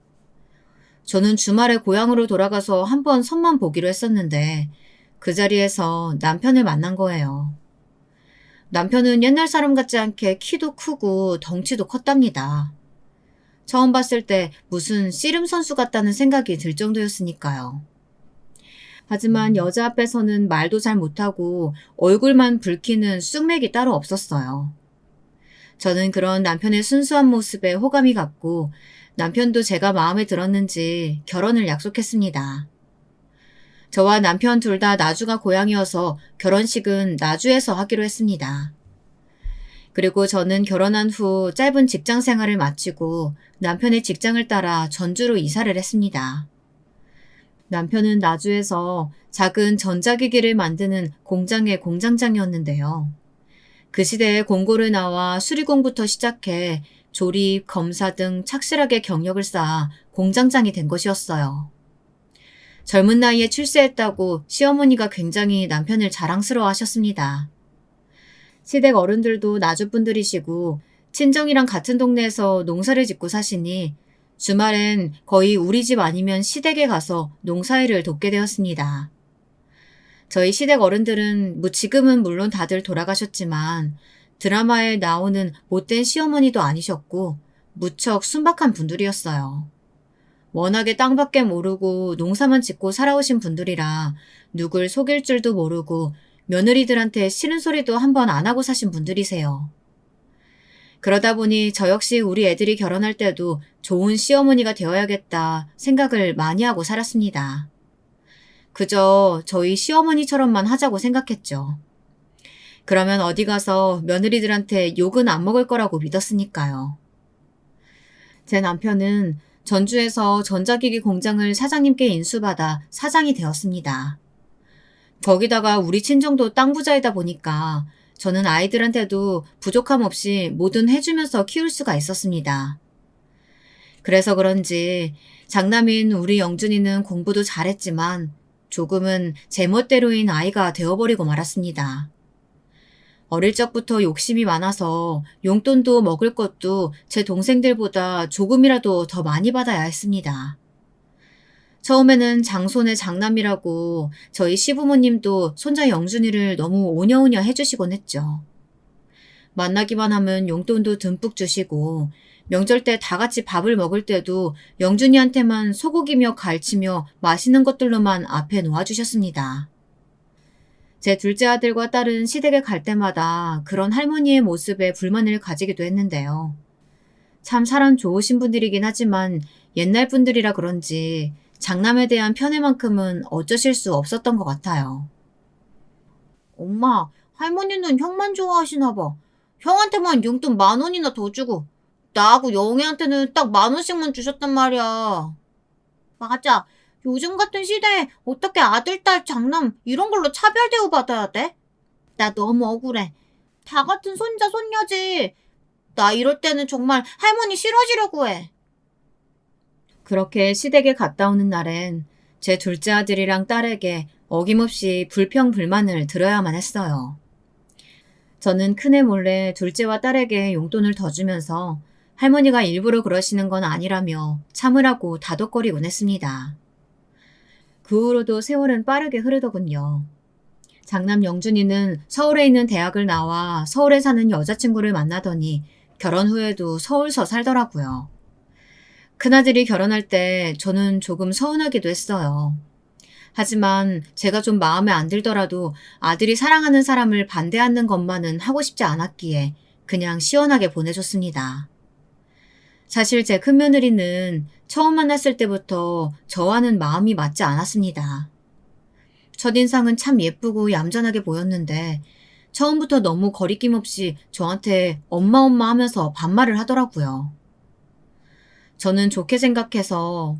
저는 주말에 고향으로 돌아가서 한번 선만 보기로 했었는데 그 자리에서 남편을 만난 거예요. 남편은 옛날 사람 같지 않게 키도 크고 덩치도 컸답니다. 처음 봤을 때 무슨 씨름 선수 같다는 생각이 들 정도였으니까요. 하지만 여자 앞에서는 말도 잘 못하고 얼굴만 붉히는 쑥맥이 따로 없었어요. 저는 그런 남편의 순수한 모습에 호감이 갔고 남편도 제가 마음에 들었는지 결혼을 약속했습니다. 저와 남편 둘 다 나주가 고향이어서 결혼식은 나주에서 하기로 했습니다. 그리고 저는 결혼한 후 짧은 직장 생활을 마치고 남편의 직장을 따라 전주로 이사를 했습니다. 남편은 나주에서 작은 전자기기를 만드는 공장의 공장장이었는데요. 그 시대에 공고를 나와 수리공부터 시작해 조립, 검사 등 착실하게 경력을 쌓아 공장장이 된 것이었어요. 젊은 나이에 출세했다고 시어머니가 굉장히 남편을 자랑스러워 하셨습니다. 시댁 어른들도 나주분들이시고 친정이랑 같은 동네에서 농사를 짓고 사시니 주말엔 거의 우리 집 아니면 시댁에 가서 농사일을 돕게 되었습니다. 저희 시댁 어른들은 지금은 물론 다들 돌아가셨지만 드라마에 나오는 못된 시어머니도 아니셨고 무척 순박한 분들이었어요. 워낙에 땅밖에 모르고 농사만 짓고 살아오신 분들이라 누굴 속일 줄도 모르고 며느리들한테 싫은 소리도 한 번 안 하고 사신 분들이세요. 그러다 보니 저 역시 우리 애들이 결혼할 때도 좋은 시어머니가 되어야겠다 생각을 많이 하고 살았습니다. 그저 저희 시어머니처럼만 하자고 생각했죠. 그러면 어디 가서 며느리들한테 욕은 안 먹을 거라고 믿었으니까요. 제 남편은 전주에서 전자기기 공장을 사장님께 인수받아 사장이 되었습니다. 거기다가 우리 친정도 땅 부자이다 보니까 저는 아이들한테도 부족함 없이 뭐든 해주면서 키울 수가 있었습니다. 그래서 그런지 장남인 우리 영준이는 공부도 잘했지만 조금은 제멋대로인 아이가 되어버리고 말았습니다. 어릴 적부터 욕심이 많아서 용돈도 먹을 것도 제 동생들보다 조금이라도 더 많이 받아야 했습니다. 처음에는 장손의 장남이라고 저희 시부모님도 손자 영준이를 너무 오냐오냐 해주시곤 했죠. 만나기만 하면 용돈도 듬뿍 주시고 명절 때 다 같이 밥을 먹을 때도 영준이한테만 소고기며 갈치며 맛있는 것들로만 앞에 놓아주셨습니다. 제 둘째 아들과 딸은 시댁에 갈 때마다 그런 할머니의 모습에 불만을 가지기도 했는데요. 참 사람 좋으신 분들이긴 하지만 옛날 분들이라 그런지 장남에 대한 편애만큼은 어쩌실 수 없었던 것 같아요. 엄마, 할머니는 형만 좋아하시나 봐. 형한테만 용돈 10,000원이나 더 주고 나하고 영애한테는 딱 10,000원씩만 주셨단 말이야. 맞아. 요즘 같은 시대에 어떻게 아들, 딸, 장남 이런 걸로 차별 대우받아야 돼? 나 너무 억울해. 다 같은 손자, 손녀지. 나 이럴 때는 정말 할머니 싫어지려고 해. 그렇게 시댁에 갔다 오는 날엔 제 둘째 아들이랑 딸에게 어김없이 불평불만을 들어야만 했어요. 저는 큰애 몰래 둘째와 딸에게 용돈을 더 주면서 할머니가 일부러 그러시는 건 아니라며 참으라고 다독거리곤 했습니다. 그 후로도 세월은 빠르게 흐르더군요. 장남 영준이는 서울에 있는 대학을 나와 서울에 사는 여자친구를 만나더니 결혼 후에도 서울서 살더라고요. 큰아들이 결혼할 때 저는 조금 서운하기도 했어요. 하지만 제가 좀 마음에 안 들더라도 아들이 사랑하는 사람을 반대하는 것만은 하고 싶지 않았기에 그냥 시원하게 보내줬습니다. 사실 제 큰며느리는 처음 만났을 때부터 저와는 마음이 맞지 않았습니다. 첫인상은 참 예쁘고 얌전하게 보였는데 처음부터 너무 거리낌 없이 저한테 엄마 엄마 하면서 반말을 하더라고요. 저는 좋게 생각해서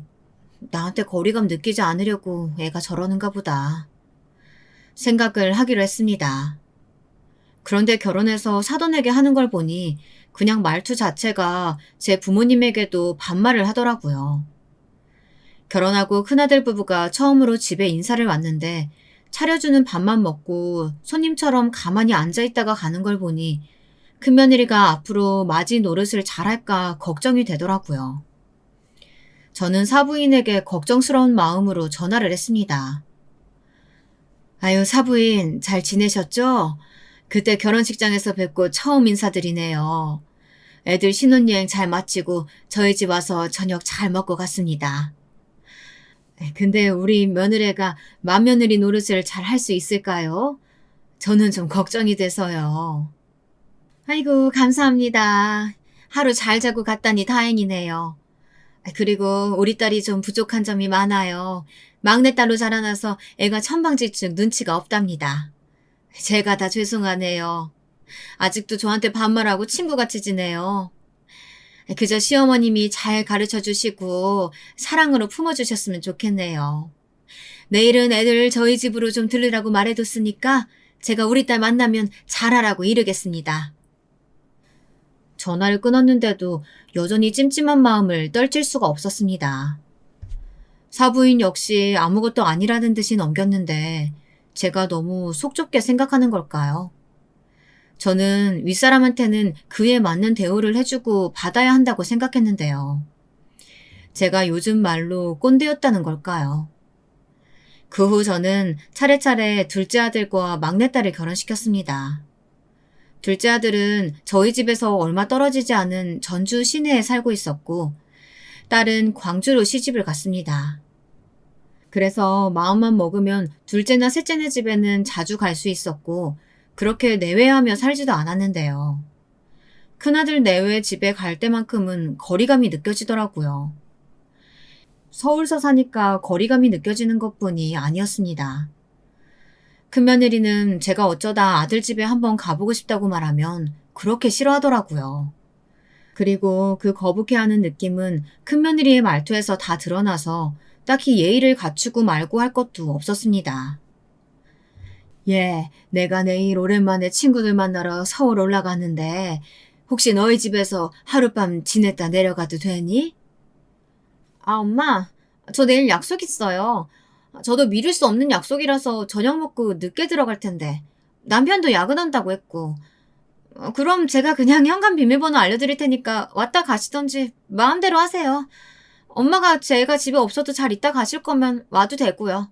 나한테 거리감 느끼지 않으려고 애가 저러는가 보다 생각을 하기로 했습니다. 그런데 결혼해서 사돈에게 하는 걸 보니 그냥 말투 자체가 제 부모님에게도 반말을 하더라고요. 결혼하고 큰아들 부부가 처음으로 집에 인사를 왔는데 차려주는 밥만 먹고 손님처럼 가만히 앉아있다가 가는 걸 보니 큰며느리가 앞으로 맞이 노릇을 잘할까 걱정이 되더라고요. 저는 사부인에게 걱정스러운 마음으로 전화를 했습니다. 아유, 사부인 잘 지내셨죠? 그때 결혼식장에서 뵙고 처음 인사드리네요. 애들 신혼여행 잘 마치고 저희 집 와서 저녁 잘 먹고 갔습니다. 근데 우리 며느리가 맏며느리 노릇을 잘 할 수 있을까요? 저는 좀 걱정이 돼서요. 아이고, 감사합니다. 하루 잘 자고 갔다니 다행이네요. 그리고 우리 딸이 좀 부족한 점이 많아요. 막내딸로 자라나서 애가 천방지축 눈치가 없답니다. 제가 다 죄송하네요. 아직도 저한테 반말하고 친구같이 지내요. 그저 시어머님이 잘 가르쳐 주시고 사랑으로 품어주셨으면 좋겠네요. 내일은 애들 저희 집으로 좀 들르라고 말해뒀으니까 제가 우리 딸 만나면 잘하라고 이르겠습니다. 전화를 끊었는데도 여전히 찜찜한 마음을 떨칠 수가 없었습니다. 사부인 역시 아무것도 아니라는 듯이 넘겼는데 제가 너무 속 좁게 생각하는 걸까요? 저는 윗사람한테는 그에 맞는 대우를 해주고 받아야 한다고 생각했는데요. 제가 요즘 말로 꼰대였다는 걸까요? 그 후 저는 차례차례 둘째 아들과 막내딸을 결혼시켰습니다. 둘째 아들은 저희 집에서 얼마 떨어지지 않은 전주 시내에 살고 있었고 딸은 광주로 시집을 갔습니다. 그래서 마음만 먹으면 둘째나 셋째네 집에는 자주 갈 수 있었고 그렇게 내외하며 살지도 않았는데요. 큰아들 내외 집에 갈 때만큼은 거리감이 느껴지더라고요. 서울서 사니까 거리감이 느껴지는 것뿐이 아니었습니다. 큰며느리는 제가 어쩌다 아들 집에 한번 가보고 싶다고 말하면 그렇게 싫어하더라고요. 그리고 그 거북해하는 느낌은 큰며느리의 말투에서 다 드러나서 딱히 예의를 갖추고 말고 할 것도 없었습니다. 예, 내가 내일 오랜만에 친구들 만나러 서울 올라가는데 혹시 너희 집에서 하룻밤 지냈다 내려가도 되니? 아, 엄마, 저 내일 약속 있어요. 저도 미룰 수 없는 약속이라서 저녁 먹고 늦게 들어갈 텐데 남편도 야근한다고 했고 그럼 제가 그냥 현관 비밀번호 알려드릴 테니까 왔다 가시던지 마음대로 하세요. 엄마가 제가 집에 없어도 잘 있다 가실 거면 와도 되고요.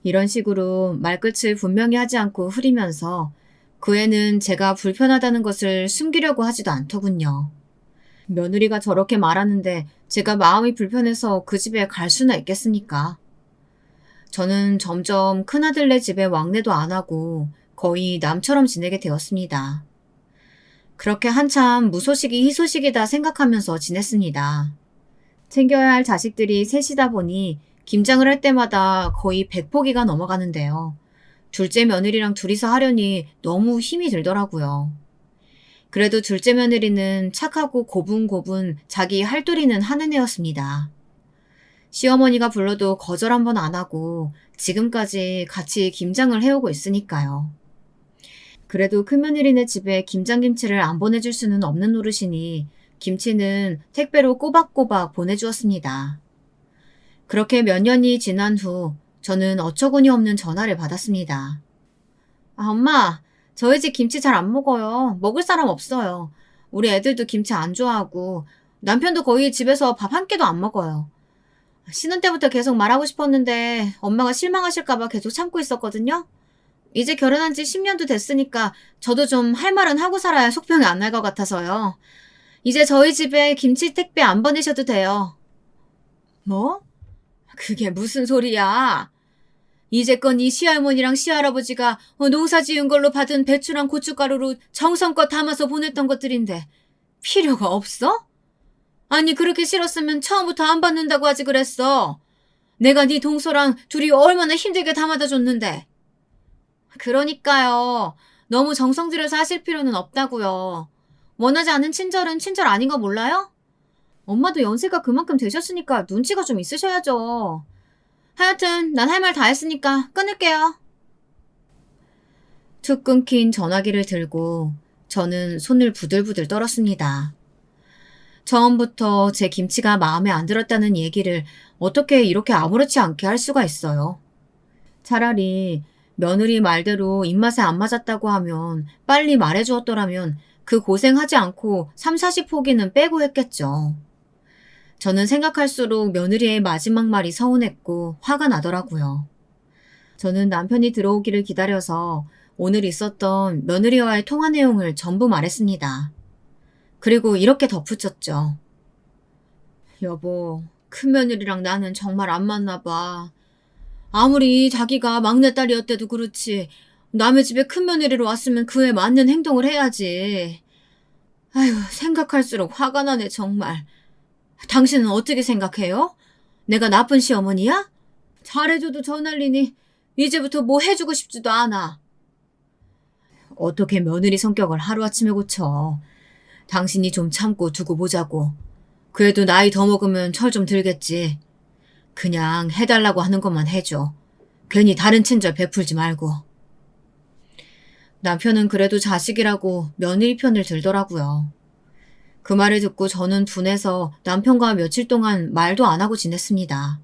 이런 식으로 말끝을 분명히 하지 않고 흐리면서 그 애는 제가 불편하다는 것을 숨기려고 하지도 않더군요. 며느리가 저렇게 말하는데 제가 마음이 불편해서 그 집에 갈 수나 있겠습니까? 저는 점점 큰아들네 집에 왕래도 안 하고 거의 남처럼 지내게 되었습니다. 그렇게 한참 무소식이 희소식이다 생각하면서 지냈습니다. 챙겨야 할 자식들이 셋이다 보니 김장을 할 때마다 거의 100포기가 넘어가는데요. 둘째 며느리랑 둘이서 하려니 너무 힘이 들더라고요. 그래도 둘째 며느리는 착하고 고분고분 자기 할도리는 하는 애였습니다. 시어머니가 불러도 거절 한 번 안 하고 지금까지 같이 김장을 해오고 있으니까요. 그래도 큰며느리네 집에 김장김치를 안 보내줄 수는 없는 노릇이니 김치는 택배로 꼬박꼬박 보내주었습니다. 그렇게 몇 년이 지난 후 저는 어처구니 없는 전화를 받았습니다. 아, 엄마, 저희 집 김치 잘 안 먹어요. 먹을 사람 없어요. 우리 애들도 김치 안 좋아하고 남편도 거의 집에서 밥 한 끼도 안 먹어요. 신혼 때부터 계속 말하고 싶었는데 엄마가 실망하실까봐 계속 참고 있었거든요. 이제 결혼한 지 10년도 됐으니까 저도 좀 할 말은 하고 살아야 속병이 안 날 것 같아서요. 이제 저희 집에 김치 택배 안 보내셔도 돼요. 뭐? 그게 무슨 소리야? 이제껏 이 시할머니랑 시할아버지가 농사 지은 걸로 받은 배추랑 고춧가루로 정성껏 담아서 보냈던 것들인데 필요가 없어? 아니 그렇게 싫었으면 처음부터 안 받는다고 하지 그랬어. 내가 네 동서랑 둘이 얼마나 힘들게 담아다 줬는데. 그러니까요. 너무 정성 들여서 하실 필요는 없다고요. 원하지 않은 친절은 친절 아닌 거 몰라요? 엄마도 연세가 그만큼 되셨으니까 눈치가 좀 있으셔야죠. 하여튼 난 할 말 다 했으니까 끊을게요. 툭 끊긴 전화기를 들고 저는 손을 부들부들 떨었습니다. 처음부터 제 김치가 마음에 안 들었다는 얘기를 어떻게 이렇게 아무렇지 않게 할 수가 있어요. 차라리 며느리 말대로 입맛에 안 맞았다고 하면 빨리 말해주었더라면 그 고생하지 않고 3, 40포기는 빼고 했겠죠. 저는 생각할수록 며느리의 마지막 말이 서운했고 화가 나더라고요. 저는 남편이 들어오기를 기다려서 오늘 있었던 며느리와의 통화 내용을 전부 말했습니다. 그리고 이렇게 덧붙였죠. 여보, 큰며느리랑 나는 정말 안 맞나 봐. 아무리 자기가 막내딸이었대도 그렇지 남의 집에 큰며느리로 왔으면 그에 맞는 행동을 해야지. 아휴, 생각할수록 화가 나네 정말. 당신은 어떻게 생각해요? 내가 나쁜 시어머니야? 잘해줘도 저 난리니 이제부터 뭐 해주고 싶지도 않아. 어떻게 며느리 성격을 하루아침에 고쳐. 당신이 좀 참고 두고 보자고. 그래도 나이 더 먹으면 철 좀 들겠지. 그냥 해달라고 하는 것만 해줘. 괜히 다른 친절 베풀지 말고. 남편은 그래도 자식이라고 며느리 편을 들더라고요. 그 말을 듣고 저는 분해서 남편과 며칠 동안 말도 안 하고 지냈습니다.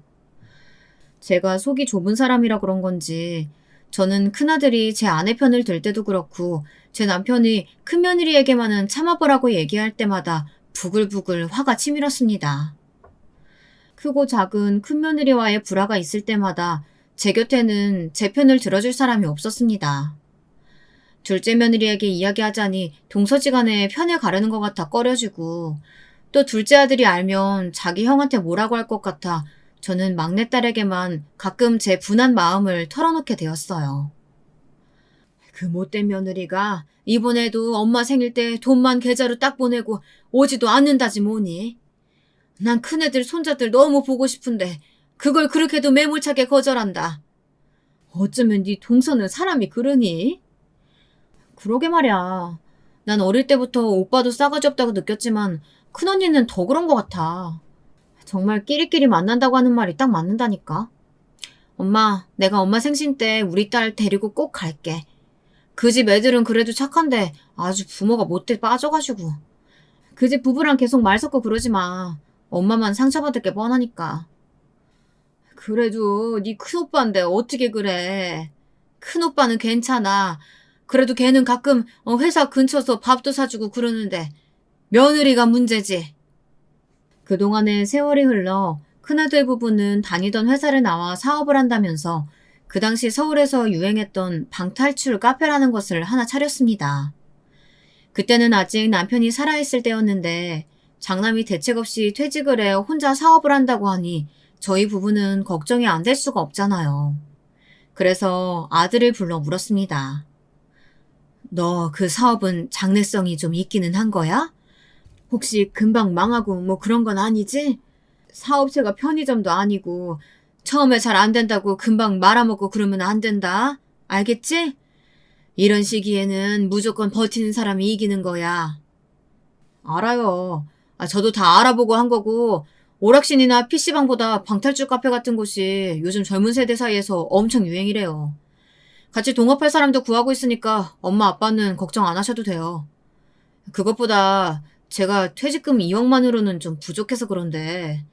제가 속이 좁은 사람이라 그런 건지 저는 큰아들이 제 아내 편을 들 때도 그렇고 제 남편이 큰며느리에게만은 참아보라고 얘기할 때마다 부글부글 화가 치밀었습니다. 크고 작은 큰며느리와의 불화가 있을 때마다 제 곁에는 제 편을 들어줄 사람이 없었습니다. 둘째 며느리에게 이야기하자니 동서지간에 편을 가르는 것 같아 꺼려지고 또 둘째 아들이 알면 자기 형한테 뭐라고 할 것 같아 저는 막내딸에게만 가끔 제 분한 마음을 털어놓게 되었어요. 그 못된 며느리가 이번에도 엄마 생일 때 돈만 계좌로 딱 보내고 오지도 않는다지 뭐니. 난 큰애들 손자들 너무 보고 싶은데 그걸 그렇게도 매몰차게 거절한다. 어쩌면 네 동서는 사람이 그러니? 그러게 말이야. 난 어릴 때부터 오빠도 싸가지 없다고 느꼈지만 큰언니는 더 그런 것 같아. 정말 끼리끼리 만난다고 하는 말이 딱 맞는다니까. 엄마, 내가 엄마 생신 때 우리 딸 데리고 꼭 갈게. 그 집 애들은 그래도 착한데 아주 부모가 못돼 빠져가지고. 그 집 부부랑 계속 말 섞고 그러지 마. 엄마만 상처받을 게 뻔하니까. 그래도 네 큰오빠인데 어떻게 그래. 큰오빠는 괜찮아. 그래도 걔는 가끔 회사 근처서 밥도 사주고 그러는데 며느리가 문제지. 그동안에 세월이 흘러 큰아들 부부는 다니던 회사를 나와 사업을 한다면서 그 당시 서울에서 유행했던 방탈출 카페라는 것을 하나 차렸습니다. 그때는 아직 남편이 살아있을 때였는데 장남이 대책 없이 퇴직을 해 혼자 사업을 한다고 하니 저희 부부는 걱정이 안 될 수가 없잖아요. 그래서 아들을 불러 물었습니다. 너 그 사업은 장래성이 좀 있기는 한 거야? 혹시 금방 망하고 뭐 그런 건 아니지? 사업체가 편의점도 아니고 처음에 잘 안 된다고 금방 말아먹고 그러면 안 된다. 알겠지? 이런 시기에는 무조건 버티는 사람이 이기는 거야. 알아요. 저도 다 알아보고 한 거고 오락신이나 PC방보다 방탈출 카페 같은 곳이 요즘 젊은 세대 사이에서 엄청 유행이래요. 같이 동업할 사람도 구하고 있으니까 엄마 아빠는 걱정 안 하셔도 돼요. 그것보다 제가 퇴직금 2억만으로는 좀 부족해서 그런데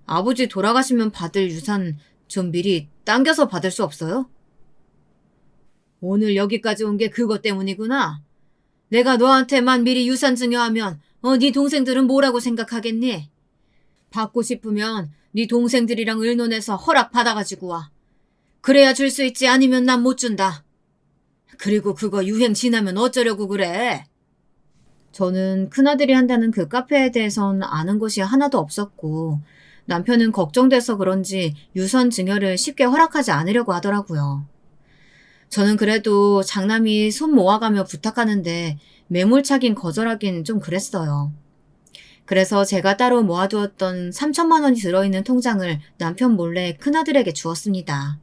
아버지 돌아가시면 받을 유산 좀 미리 당겨서 받을 수 없어요? 오늘 여기까지 온 게 그것 때문이구나. 내가 너한테만 미리 유산 증여하면 네 동생들은 뭐라고 생각하겠니? 받고 싶으면 네 동생들이랑 의논해서 허락 받아가지고 와. 그래야 줄 수 있지 아니면 난 못 준다. 그리고 그거 유행 지나면 어쩌려고 그래? 저는 큰아들이 한다는 그 카페에 대해선 아는 것이 하나도 없었고 남편은 걱정돼서 그런지 유선 증여를 쉽게 허락하지 않으려고 하더라고요. 저는 그래도 장남이 손 모아가며 부탁하는데 매몰차긴 거절하긴 좀 그랬어요. 그래서 제가 따로 모아두었던 3천만 원이 들어있는 통장을 남편 몰래 큰아들에게 주었습니다.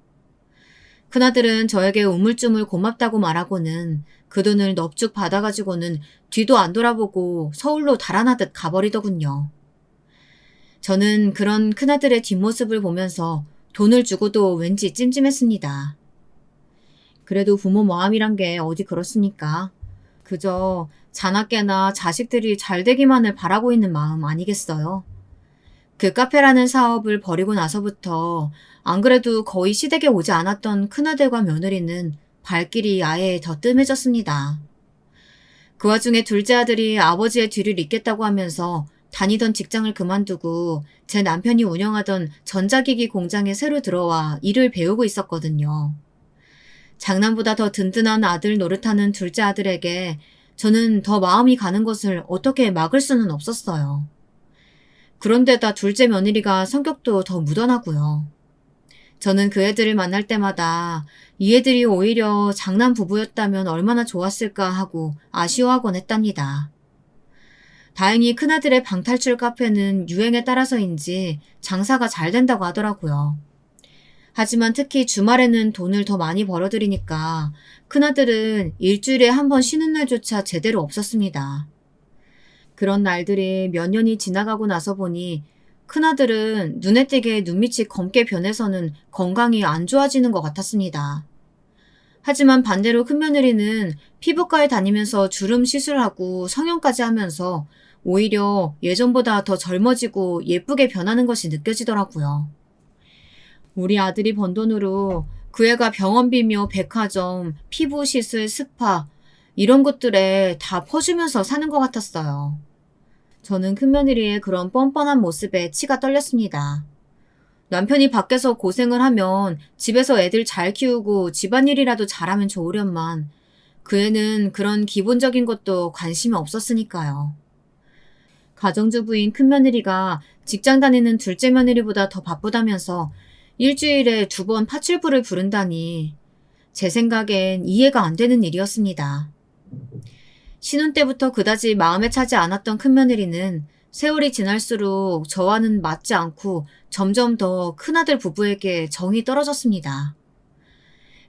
큰아들은 저에게 우물쭈물 고맙다고 말하고는 그 돈을 넙죽 받아가지고는 뒤도 안 돌아보고 서울로 달아나듯 가버리더군요. 저는 그런 큰아들의 뒷모습을 보면서 돈을 주고도 왠지 찜찜했습니다. 그래도 부모 마음이란 게 어디 그렇습니까? 그저 자나깨나 자식들이 잘 되기만을 바라고 있는 마음 아니겠어요? 그 카페라는 사업을 벌이고 나서부터 안 그래도 거의 시댁에 오지 않았던 큰아들과 며느리는 발길이 아예 더 뜸해졌습니다. 그 와중에 둘째 아들이 아버지의 뒤를 잇겠다고 하면서 다니던 직장을 그만두고 제 남편이 운영하던 전자기기 공장에 새로 들어와 일을 배우고 있었거든요. 장남보다 더 든든한 아들 노릇하는 둘째 아들에게 저는 더 마음이 가는 것을 어떻게 막을 수는 없었어요. 그런데다 둘째 며느리가 성격도 더 무던하고요. 저는 그 애들을 만날 때마다 이 애들이 오히려 장남 부부였다면 얼마나 좋았을까 하고 아쉬워하곤 했답니다. 다행히 큰아들의 방탈출 카페는 유행에 따라서인지 장사가 잘 된다고 하더라고요. 하지만 특히 주말에는 돈을 더 많이 벌어들이니까 큰아들은 일주일에 한 번 쉬는 날조차 제대로 없었습니다. 그런 날들이 몇 년이 지나가고 나서 보니 큰아들은 눈에 띄게 눈밑이 검게 변해서는 건강이 안 좋아지는 것 같았습니다. 하지만 반대로 큰며느리는 피부과에 다니면서 주름 시술하고 성형까지 하면서 오히려 예전보다 더 젊어지고 예쁘게 변하는 것이 느껴지더라고요. 우리 아들이 번 돈으로 그 애가 병원비며 백화점, 피부 시술, 스파 이런 것들에 다 퍼주면서 사는 것 같았어요. 저는 큰며느리의 그런 뻔뻔한 모습에 치가 떨렸습니다. 남편이 밖에서 고생을 하면 집에서 애들 잘 키우고 집안일이라도 잘하면 좋으련만 그 애는 그런 기본적인 것도 관심이 없었으니까요. 가정주부인 큰며느리가 직장 다니는 둘째 며느리보다 더 바쁘다면서 일주일에 2번 파출부를 부른다니 제 생각엔 이해가 안 되는 일이었습니다. 신혼 때부터 그다지 마음에 차지 않았던 큰며느리는 세월이 지날수록 저와는 맞지 않고 점점 더 큰아들 부부에게 정이 떨어졌습니다.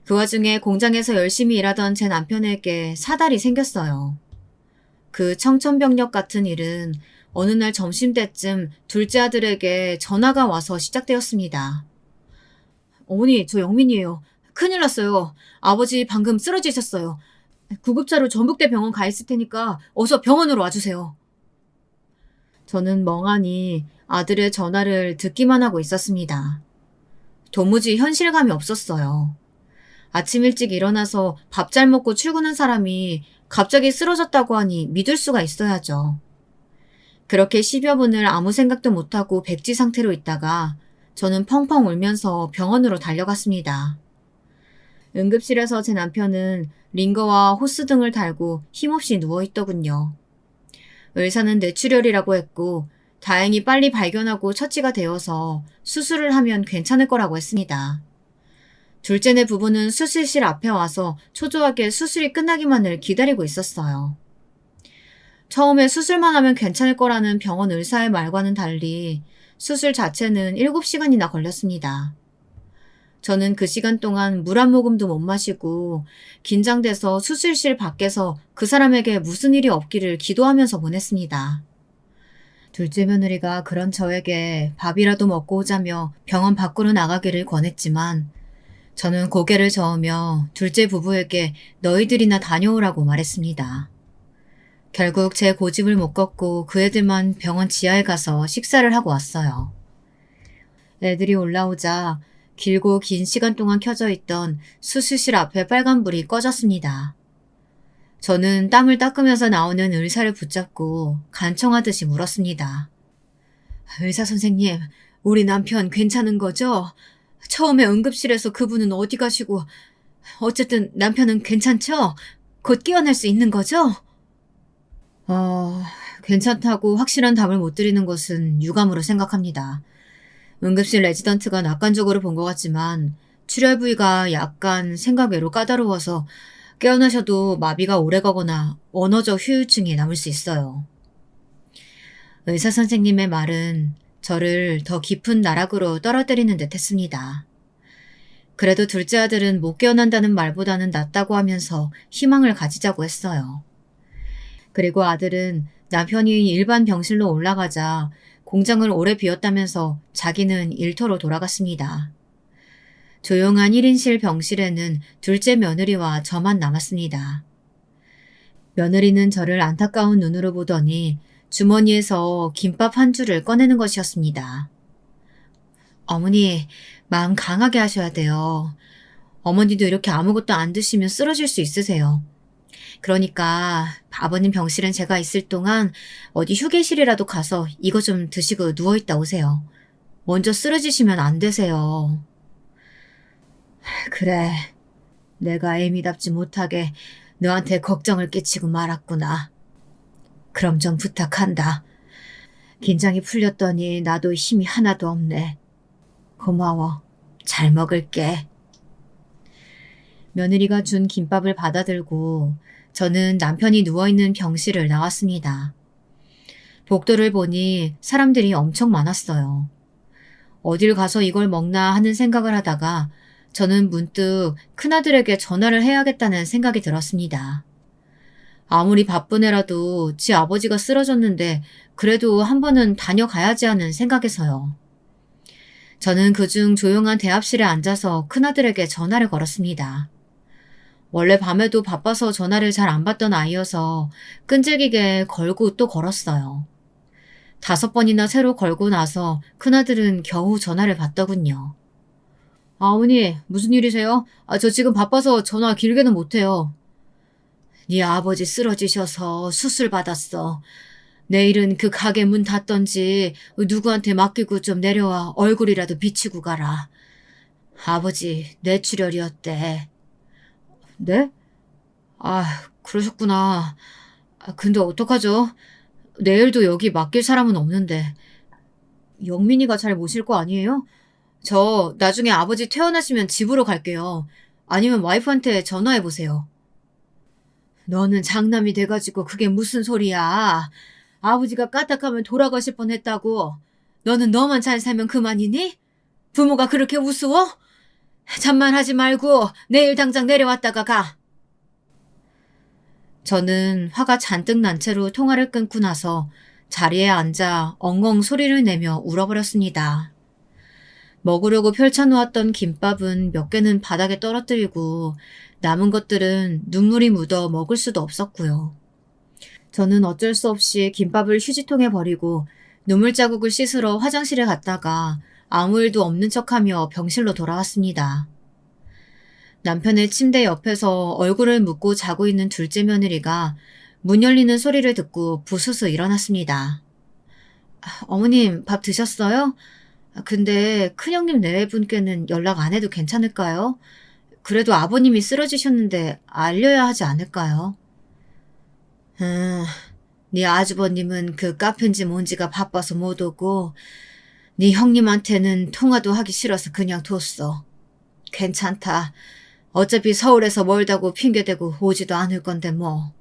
그 와중에 공장에서 열심히 일하던 제 남편에게 사달이 생겼어요. 그 청천벽력 같은 일은 어느 날 점심때쯤 둘째 아들에게 전화가 와서 시작되었습니다. 어머니, 저 영민이에요. 큰일 났어요. 아버지 방금 쓰러지셨어요. 구급차로 전북대 병원 가 있을 테니까 어서 병원으로 와주세요. 저는 멍하니 아들의 전화를 듣기만 하고 있었습니다. 도무지 현실감이 없었어요. 아침 일찍 일어나서 밥 잘 먹고 출근한 사람이 갑자기 쓰러졌다고 하니 믿을 수가 있어야죠. 그렇게 10여 분을 아무 생각도 못하고 백지 상태로 있다가 저는 펑펑 울면서 병원으로 달려갔습니다. 응급실에서 제 남편은 링거와 호스 등을 달고 힘없이 누워있더군요. 의사는 뇌출혈이라고 했고 다행히 빨리 발견하고 처치가 되어서 수술을 하면 괜찮을 거라고 했습니다. 둘째네 부부는 수술실 앞에 와서 초조하게 수술이 끝나기만을 기다리고 있었어요. 처음에 수술만 하면 괜찮을 거라는 병원 의사의 말과는 달리 수술 자체는 7시간이나 걸렸습니다. 저는 그 시간 동안 물 한 모금도 못 마시고 긴장돼서 수술실 밖에서 그 사람에게 무슨 일이 없기를 기도하면서 보냈습니다. 둘째 며느리가 그런 저에게 밥이라도 먹고 오자며 병원 밖으로 나가기를 권했지만 저는 고개를 저으며 둘째 부부에게 너희들이나 다녀오라고 말했습니다. 결국 제 고집을 못 꺾고 그 애들만 병원 지하에 가서 식사를 하고 왔어요. 애들이 올라오자 길고 긴 시간 동안 켜져 있던 수술실 앞에 빨간불이 꺼졌습니다. 저는 땀을 닦으면서 나오는 의사를 붙잡고 간청하듯이 물었습니다. 의사 선생님, 우리 남편 괜찮은 거죠? 처음에 응급실에서 그분은 어디 가시고 어쨌든 남편은 괜찮죠? 곧 깨어날 수 있는 거죠? 괜찮다고 확실한 답을 못 드리는 것은 유감으로 생각합니다. 응급실 레지던트가 낙관적으로 본 것 같지만 출혈 부위가 약간 생각 외로 까다로워서 깨어나셔도 마비가 오래가거나 언어적 후유증이 남을 수 있어요. 의사 선생님의 말은 저를 더 깊은 나락으로 떨어뜨리는 듯 했습니다. 그래도 둘째 아들은 못 깨어난다는 말보다는 낫다고 하면서 희망을 가지자고 했어요. 그리고 아들은 남편이 일반 병실로 올라가자 공장을 오래 비웠다면서 자기는 일터로 돌아갔습니다. 조용한 1인실 병실에는 둘째 며느리와 저만 남았습니다. 며느리는 저를 안타까운 눈으로 보더니 주머니에서 김밥 한 줄을 꺼내는 것이었습니다. 어머니, 마음 강하게 하셔야 돼요. 어머니도 이렇게 아무것도 안 드시면 쓰러질 수 있으세요. 그러니까 아버님 병실은 제가 있을 동안 어디 휴게실이라도 가서 이거 좀 드시고 누워있다 오세요. 먼저 쓰러지시면 안 되세요. 그래, 내가 애미답지 못하게 너한테 걱정을 끼치고 말았구나. 그럼 좀 부탁한다. 긴장이 풀렸더니 나도 힘이 하나도 없네. 고마워. 잘 먹을게. 며느리가 준 김밥을 받아들고 저는 남편이 누워있는 병실을 나왔습니다. 복도를 보니 사람들이 엄청 많았어요. 어딜 가서 이걸 먹나 하는 생각을 하다가 저는 문득 큰아들에게 전화를 해야겠다는 생각이 들었습니다. 아무리 바쁜 애라도 지 아버지가 쓰러졌는데 그래도 한 번은 다녀가야지 하는 생각에서요. 저는 그중 조용한 대합실에 앉아서 큰아들에게 전화를 걸었습니다. 원래 밤에도 바빠서 전화를 잘 안 받던 아이여서 끈질기게 걸고 또 걸었어요. 5번이나 새로 걸고 나서 큰아들은 겨우 전화를 받더군요. 어머니, 무슨 일이세요? 저 지금 바빠서 전화 길게는 못해요. 네 아버지 쓰러지셔서 수술 받았어. 내일은 그 가게 문 닫던지 누구한테 맡기고 좀 내려와 얼굴이라도 비치고 가라. 아버지 뇌출혈이었대. 네? 그러셨구나. 근데 어떡하죠? 내일도 여기 맡길 사람은 없는데. 영민이가 잘 모실 거 아니에요? 저 나중에 아버지 퇴원하시면 집으로 갈게요. 아니면 와이프한테 전화해보세요. 너는 장남이 돼가지고 그게 무슨 소리야. 아버지가 까딱하면 돌아가실 뻔했다고. 너는 너만 잘 살면 그만이니? 부모가 그렇게 우스워? 잠만 하지 말고 내일 당장 내려왔다가 가. 저는 화가 잔뜩 난 채로 통화를 끊고 나서 자리에 앉아 엉엉 소리를 내며 울어버렸습니다. 먹으려고 펼쳐놓았던 김밥은 몇 개는 바닥에 떨어뜨리고 남은 것들은 눈물이 묻어 먹을 수도 없었고요. 저는 어쩔 수 없이 김밥을 휴지통에 버리고 눈물 자국을 씻으러 화장실에 갔다가 아무 일도 없는 척하며 병실로 돌아왔습니다. 남편의 침대 옆에서 얼굴을 묻고 자고 있는 둘째 며느리가 문 열리는 소리를 듣고 부스스 일어났습니다. 어머님, 밥 드셨어요? 근데 큰형님 내외분께는 연락 안 해도 괜찮을까요? 그래도 아버님이 쓰러지셨는데 알려야 하지 않을까요? 네 아주버님은 그 카페인지 뭔지가 바빠서 못 오고 네 형님한테는 통화도 하기 싫어서 그냥 뒀어. 괜찮다. 어차피 서울에서 멀다고 핑계대고 오지도 않을 건데 뭐.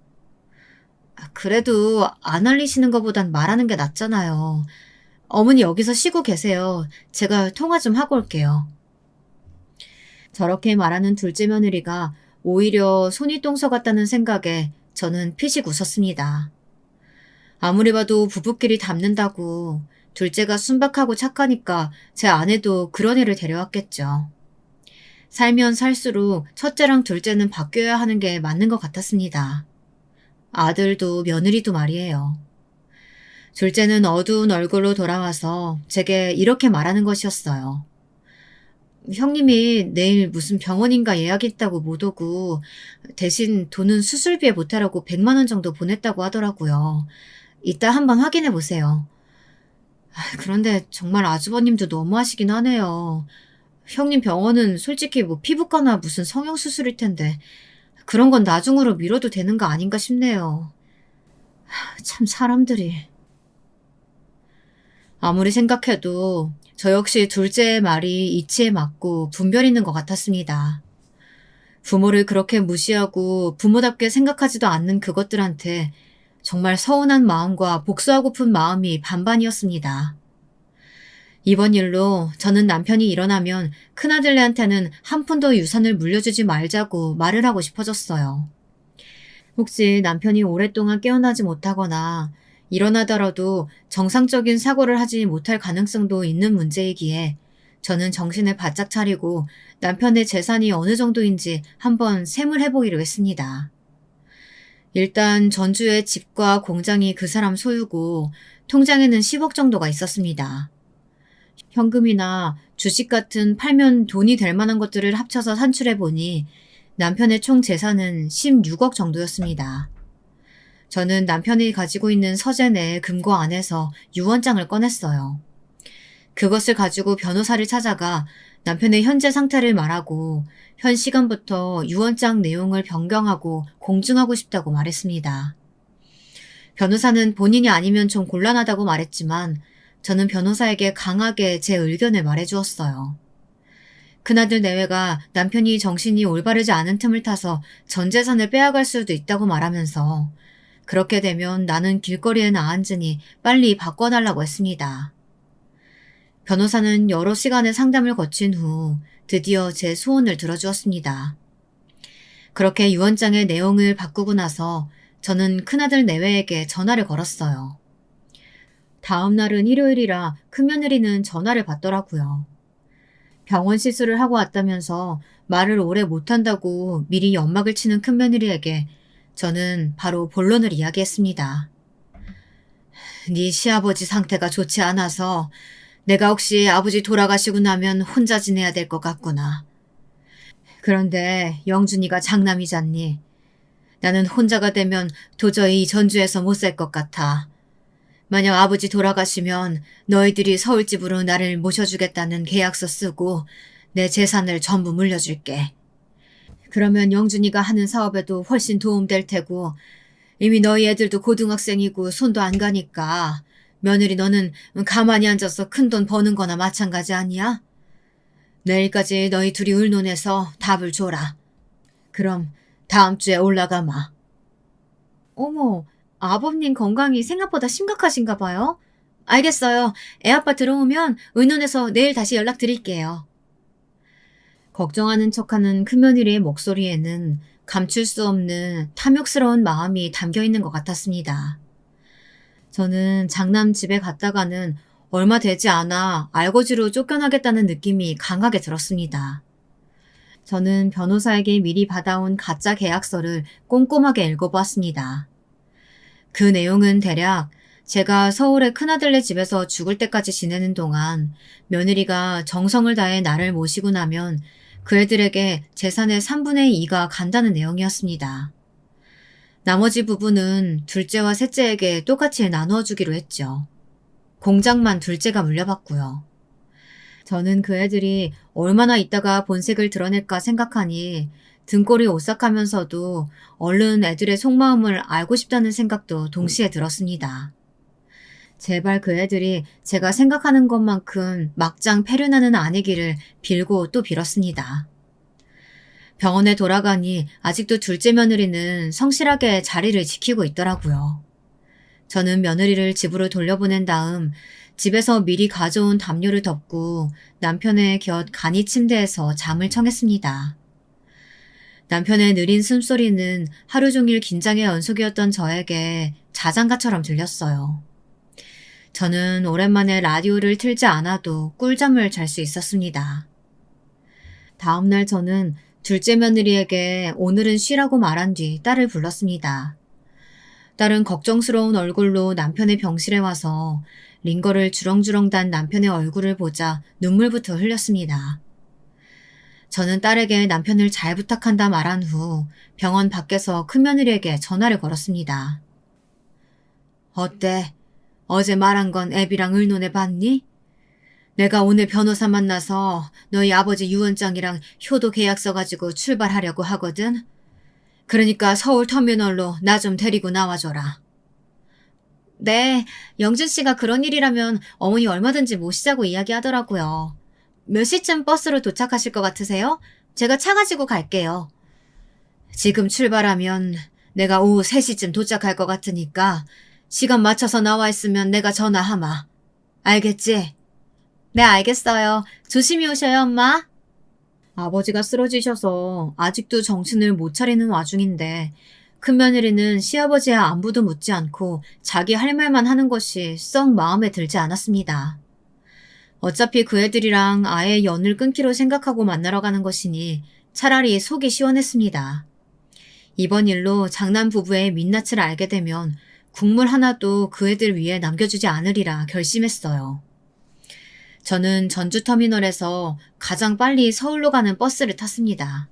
그래도 안 알리시는 것보단 말하는 게 낫잖아요. 어머니 여기서 쉬고 계세요. 제가 통화 좀 하고 올게요. 저렇게 말하는 둘째 며느리가 오히려 손이 똥서 같다는 생각에 저는 피식 웃었습니다. 아무리 봐도 부부끼리 닮는다고 둘째가 순박하고 착하니까 제 아내도 그런 애를 데려왔겠죠. 살면 살수록 첫째랑 둘째는 바뀌어야 하는 게 맞는 것 같았습니다. 아들도 며느리도 말이에요. 둘째는 어두운 얼굴로 돌아와서 제게 이렇게 말하는 것이었어요. 형님이 내일 무슨 병원인가 예약이 있다고 못 오고 대신 돈은 수술비에 보태라고 100만 원 정도 보냈다고 하더라고요. 이따 한번 확인해 보세요. 그런데 정말 아주버님도 너무하시긴 하네요. 형님 병원은 솔직히 뭐 피부과나 무슨 성형수술일 텐데 그런 건 나중으로 미뤄도 되는 거 아닌가 싶네요. 참 사람들이. 아무리 생각해도 저 역시 둘째의 말이 이치에 맞고 분별 있는 것 같았습니다. 부모를 그렇게 무시하고 부모답게 생각하지도 않는 그것들한테 정말 서운한 마음과 복수하고픈 마음이 반반이었습니다. 이번 일로 저는 남편이 일어나면 큰아들네한테는 한 푼도 유산을 물려주지 말자고 말을 하고 싶어졌어요. 혹시 남편이 오랫동안 깨어나지 못하거나 일어나더라도 정상적인 사고를 하지 못할 가능성도 있는 문제이기에 저는 정신을 바짝 차리고 남편의 재산이 어느 정도인지 한번 셈을 해보기로 했습니다. 일단 전주의 집과 공장이 그 사람 소유고 통장에는 10억 정도가 있었습니다. 현금이나 주식 같은 팔면 돈이 될 만한 것들을 합쳐서 산출해보니 남편의 총 재산은 16억 정도였습니다. 저는 남편이 가지고 있는 서재 내 금고 안에서 유언장을 꺼냈어요. 그것을 가지고 변호사를 찾아가 남편의 현재 상태를 말하고 현 시간부터 유언장 내용을 변경하고 공증하고 싶다고 말했습니다. 변호사는 본인이 아니면 좀 곤란하다고 말했지만 저는 변호사에게 강하게 제 의견을 말해주었어요. 큰아들 내외가 남편이 정신이 올바르지 않은 틈을 타서 전 재산을 빼앗갈 수도 있다고 말하면서 그렇게 되면 나는 길거리에 나앉으니 빨리 바꿔달라고 했습니다. 변호사는 여러 시간의 상담을 거친 후 드디어 제 소원을 들어주었습니다. 그렇게 유언장의 내용을 바꾸고 나서 저는 큰아들 내외에게 전화를 걸었어요. 다음 날은 일요일이라 큰며느리는 전화를 받더라고요. 병원 시술을 하고 왔다면서 말을 오래 못한다고 미리 연막을 치는 큰며느리에게 저는 바로 본론을 이야기했습니다. 네 시아버지 상태가 좋지 않아서 내가 혹시 아버지 돌아가시고 나면 혼자 지내야 될 것 같구나. 그런데 영준이가 장남이잖니. 나는 혼자가 되면 도저히 전주에서 못 살 것 같아. 만약 아버지 돌아가시면 너희들이 서울집으로 나를 모셔주겠다는 계약서 쓰고 내 재산을 전부 물려줄게. 그러면 영준이가 하는 사업에도 훨씬 도움될 테고 이미 너희 애들도 고등학생이고 손도 안 가니까 며느리 너는 가만히 앉아서 큰돈 버는 거나 마찬가지 아니야? 내일까지 너희 둘이 의논해서 답을 줘라. 그럼 다음 주에 올라가마. 어머, 아버님 건강이 생각보다 심각하신가 봐요. 알겠어요. 애 아빠 들어오면 의논해서 내일 다시 연락드릴게요. 걱정하는 척하는 큰며느리의 목소리에는 감출 수 없는 탐욕스러운 마음이 담겨 있는 것 같았습니다. 저는 장남 집에 갔다가는 얼마 되지 않아 알거지로 쫓겨나겠다는 느낌이 강하게 들었습니다. 저는 변호사에게 미리 받아온 가짜 계약서를 꼼꼼하게 읽어보았습니다. 그 내용은 대략 제가 서울의 큰아들네 집에서 죽을 때까지 지내는 동안 며느리가 정성을 다해 나를 모시고 나면 그 애들에게 재산의 3분의 2가 간다는 내용이었습니다. 나머지 부분은 둘째와 셋째에게 똑같이 나누어 주기로 했죠. 공장만 둘째가 물려받고요. 저는 그 애들이 얼마나 있다가 본색을 드러낼까 생각하니 등골이 오싹하면서도 얼른 애들의 속마음을 알고 싶다는 생각도 동시에 들었습니다. 제발 그 애들이 제가 생각하는 것만큼 막장 패륜하는 아니기를 빌고 또 빌었습니다. 병원에 돌아가니 아직도 둘째 며느리는 성실하게 자리를 지키고 있더라고요. 저는 며느리를 집으로 돌려보낸 다음 집에서 미리 가져온 담요를 덮고 남편의 곁 간이 침대에서 잠을 청했습니다. 남편의 느린 숨소리는 하루 종일 긴장의 연속이었던 저에게 자장가처럼 들렸어요. 저는 오랜만에 라디오를 틀지 않아도 꿀잠을 잘 수 있었습니다. 다음날 저는 둘째 며느리에게 오늘은 쉬라고 말한 뒤 딸을 불렀습니다. 딸은 걱정스러운 얼굴로 남편의 병실에 와서 링거를 주렁주렁 단 남편의 얼굴을 보자 눈물부터 흘렸습니다. 저는 딸에게 남편을 잘 부탁한다 말한 후 병원 밖에서 큰며느리에게 전화를 걸었습니다. 어때? 어제 말한 건 애비랑 의논해 봤니? 내가 오늘 변호사 만나서 너희 아버지 유언장이랑 효도 계약서 가지고 출발하려고 하거든. 그러니까 서울 터미널로 나 좀 데리고 나와줘라. 네, 영준 씨가 그런 일이라면 어머니 얼마든지 모시자고 이야기하더라고요. 몇 시쯤 버스로 도착하실 것 같으세요? 제가 차 가지고 갈게요. 지금 출발하면 내가 오후 3시쯤 도착할 것 같으니까 시간 맞춰서 나와 있으면 내가 전화하마. 알겠지? 네, 알겠어요. 조심히 오셔요, 엄마. 아버지가 쓰러지셔서 아직도 정신을 못 차리는 와중인데 큰며느리는 시아버지의 안부도 묻지 않고 자기 할 말만 하는 것이 썩 마음에 들지 않았습니다. 어차피 그 애들이랑 아예 연을 끊기로 생각하고 만나러 가는 것이니 차라리 속이 시원했습니다. 이번 일로 장남 부부의 민낯을 알게 되면 국물 하나도 그 애들 위에 남겨주지 않으리라 결심했어요. 저는 전주터미널에서 가장 빨리 서울로 가는 버스를 탔습니다.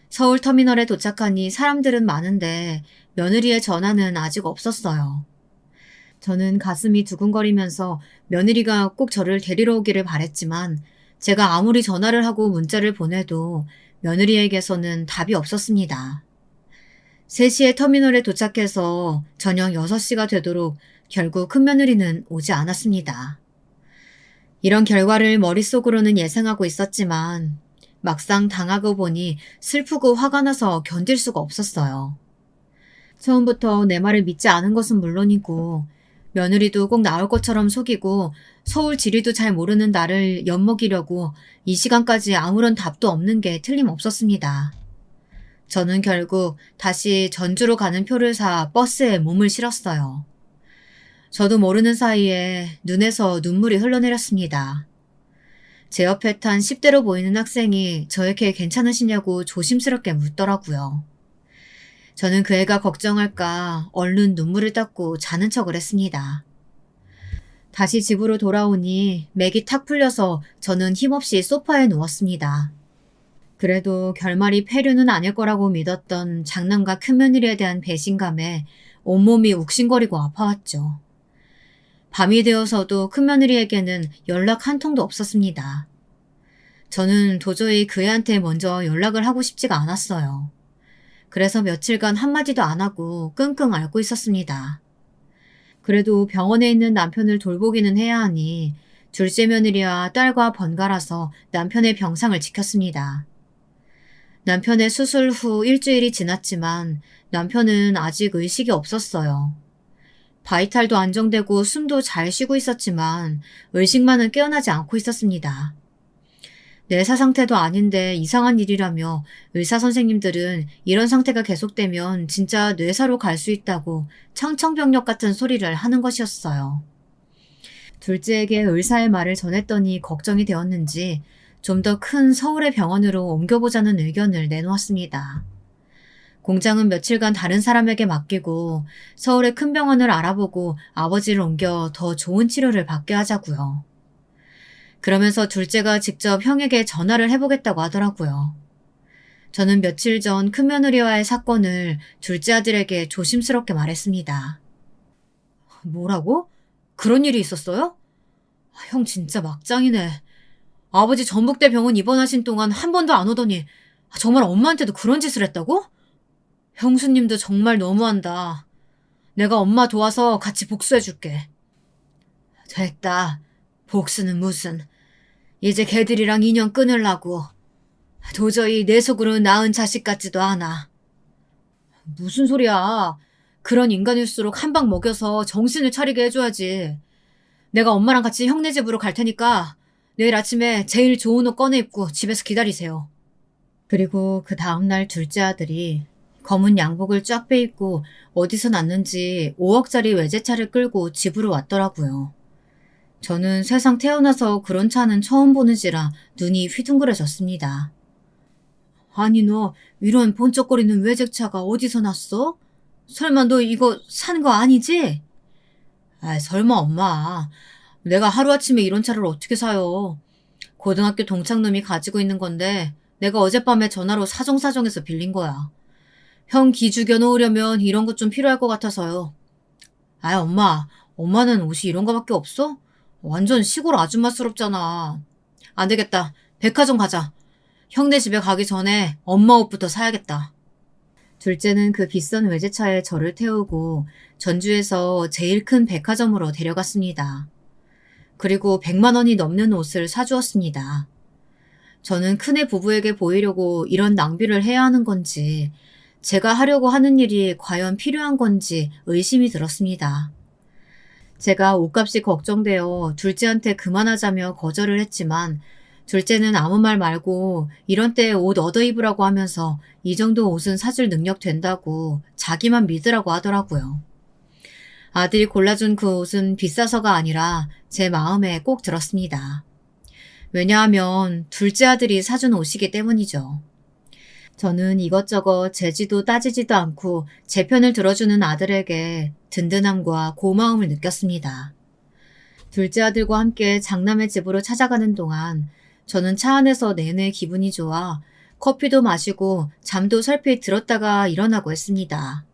서울터미널에 도착하니 사람들은 많은데 며느리의 전화는 아직 없었어요. 저는 가슴이 두근거리면서 며느리가 꼭 저를 데리러 오기를 바랬지만 제가 아무리 전화를 하고 문자를 보내도 며느리에게서는 답이 없었습니다. 3시에 터미널에 도착해서 저녁 6시가 되도록 결국 큰며느리는 오지 않았습니다. 이런 결과를 머릿속으로는 예상하고 있었지만 막상 당하고 보니 슬프고 화가 나서 견딜 수가 없었어요. 처음부터 내 말을 믿지 않은 것은 물론이고 며느리도 꼭 나올 것처럼 속이고 서울 지리도 잘 모르는 나를 엿먹이려고 이 시간까지 아무런 답도 없는 게 틀림없었습니다. 저는 결국 다시 전주로 가는 표를 사 버스에 몸을 실었어요. 저도 모르는 사이에 눈에서 눈물이 흘러내렸습니다. 제 옆에 탄 10대로 보이는 학생이 저에게 괜찮으시냐고 조심스럽게 묻더라고요. 저는 그 애가 걱정할까 얼른 눈물을 닦고 자는 척을 했습니다. 다시 집으로 돌아오니 맥이 탁 풀려서 저는 힘없이 소파에 누웠습니다. 그래도 결말이 폐륜은 아닐 거라고 믿었던 장남과 큰며느리에 대한 배신감에 온몸이 욱신거리고 아파왔죠. 밤이 되어서도 큰며느리에게는 연락 한 통도 없었습니다. 저는 도저히 그 애한테 먼저 연락을 하고 싶지가 않았어요. 그래서 며칠간 한마디도 안 하고 끙끙 앓고 있었습니다. 그래도 병원에 있는 남편을 돌보기는 해야 하니 둘째 며느리와 딸과 번갈아서 남편의 병상을 지켰습니다. 남편의 수술 후 일주일이 지났지만 남편은 아직 의식이 없었어요. 바이탈도 안정되고 숨도 잘 쉬고 있었지만 의식만은 깨어나지 않고 있었습니다. 내사 상태도 아닌데 이상한 일이라며 의사 선생님들은 이런 상태가 계속되면 진짜 뇌사로 갈 수 있다고 청천벽력 같은 소리를 하는 것이었어요. 둘째에게 의사의 말을 전했더니 걱정이 되었는지 좀 더 큰 서울의 병원으로 옮겨보자는 의견을 내놓았습니다. 공장은 며칠간 다른 사람에게 맡기고 서울의 큰 병원을 알아보고 아버지를 옮겨 더 좋은 치료를 받게 하자고요. 그러면서 둘째가 직접 형에게 전화를 해보겠다고 하더라고요. 저는 며칠 전 큰며느리와의 사건을 둘째 아들에게 조심스럽게 말했습니다. 뭐라고? 그런 일이 있었어요? 형 진짜 막장이네. 아버지 전북대 병원 입원하신 동안 한 번도 안 오더니 정말 엄마한테도 그런 짓을 했다고? 형수님도 정말 너무한다. 내가 엄마 도와서 같이 복수해줄게. 됐다. 복수는 무슨. 이제 걔들이랑 인연 끊으려고. 도저히 내 속으로 낳은 자식 같지도 않아. 무슨 소리야. 그런 인간일수록 한 방 먹여서 정신을 차리게 해줘야지. 내가 엄마랑 같이 형네 집으로 갈 테니까 내일 아침에 제일 좋은 옷 꺼내 입고 집에서 기다리세요. 그리고 그 다음날 둘째 아들이 검은 양복을 쫙 빼입고 어디서 났는지 5억짜리 외제차를 끌고 집으로 왔더라고요. 저는 세상 태어나서 그런 차는 처음 보는지라 눈이 휘둥그레졌습니다. 아니 너 이런 번쩍거리는 외제차가 어디서 났어? 설마 너 이거 산 거 아니지? 아, 설마 엄마. 내가 하루아침에 이런 차를 어떻게 사요. 고등학교 동창놈이 가지고 있는 건데 내가 어젯밤에 전화로 사정사정해서 빌린 거야. 형 기 죽여놓으려면 이런 것 좀 필요할 것 같아서요. 아, 엄마는 옷이 이런 거밖에 없어? 완전 시골 아줌마스럽잖아. 안 되겠다. 백화점 가자. 형네 집에 가기 전에 엄마 옷부터 사야겠다. 둘째는 그 비싼 외제차에 저를 태우고 전주에서 제일 큰 백화점으로 데려갔습니다. 그리고 100만 원이 넘는 옷을 사주었습니다. 저는 큰애 부부에게 보이려고 이런 낭비를 해야 하는 건지 제가 하려고 하는 일이 과연 필요한 건지 의심이 들었습니다. 제가 옷값이 걱정되어 둘째한테 그만하자며 거절을 했지만 둘째는 아무 말 말고 이런 때에 옷 얻어 입으라고 하면서 이 정도 옷은 사줄 능력 된다고 자기만 믿으라고 하더라고요. 아들이 골라준 그 옷은 비싸서가 아니라 제 마음에 꼭 들었습니다. 왜냐하면 둘째 아들이 사준 옷이기 때문이죠. 저는 이것저것 재지도 따지지도 않고 제 편을 들어주는 아들에게 든든함과 고마움을 느꼈습니다. 둘째 아들과 함께 장남의 집으로 찾아가는 동안 저는 차 안에서 내내 기분이 좋아 커피도 마시고 잠도 설핏 들었다가 일어나고 했습니다.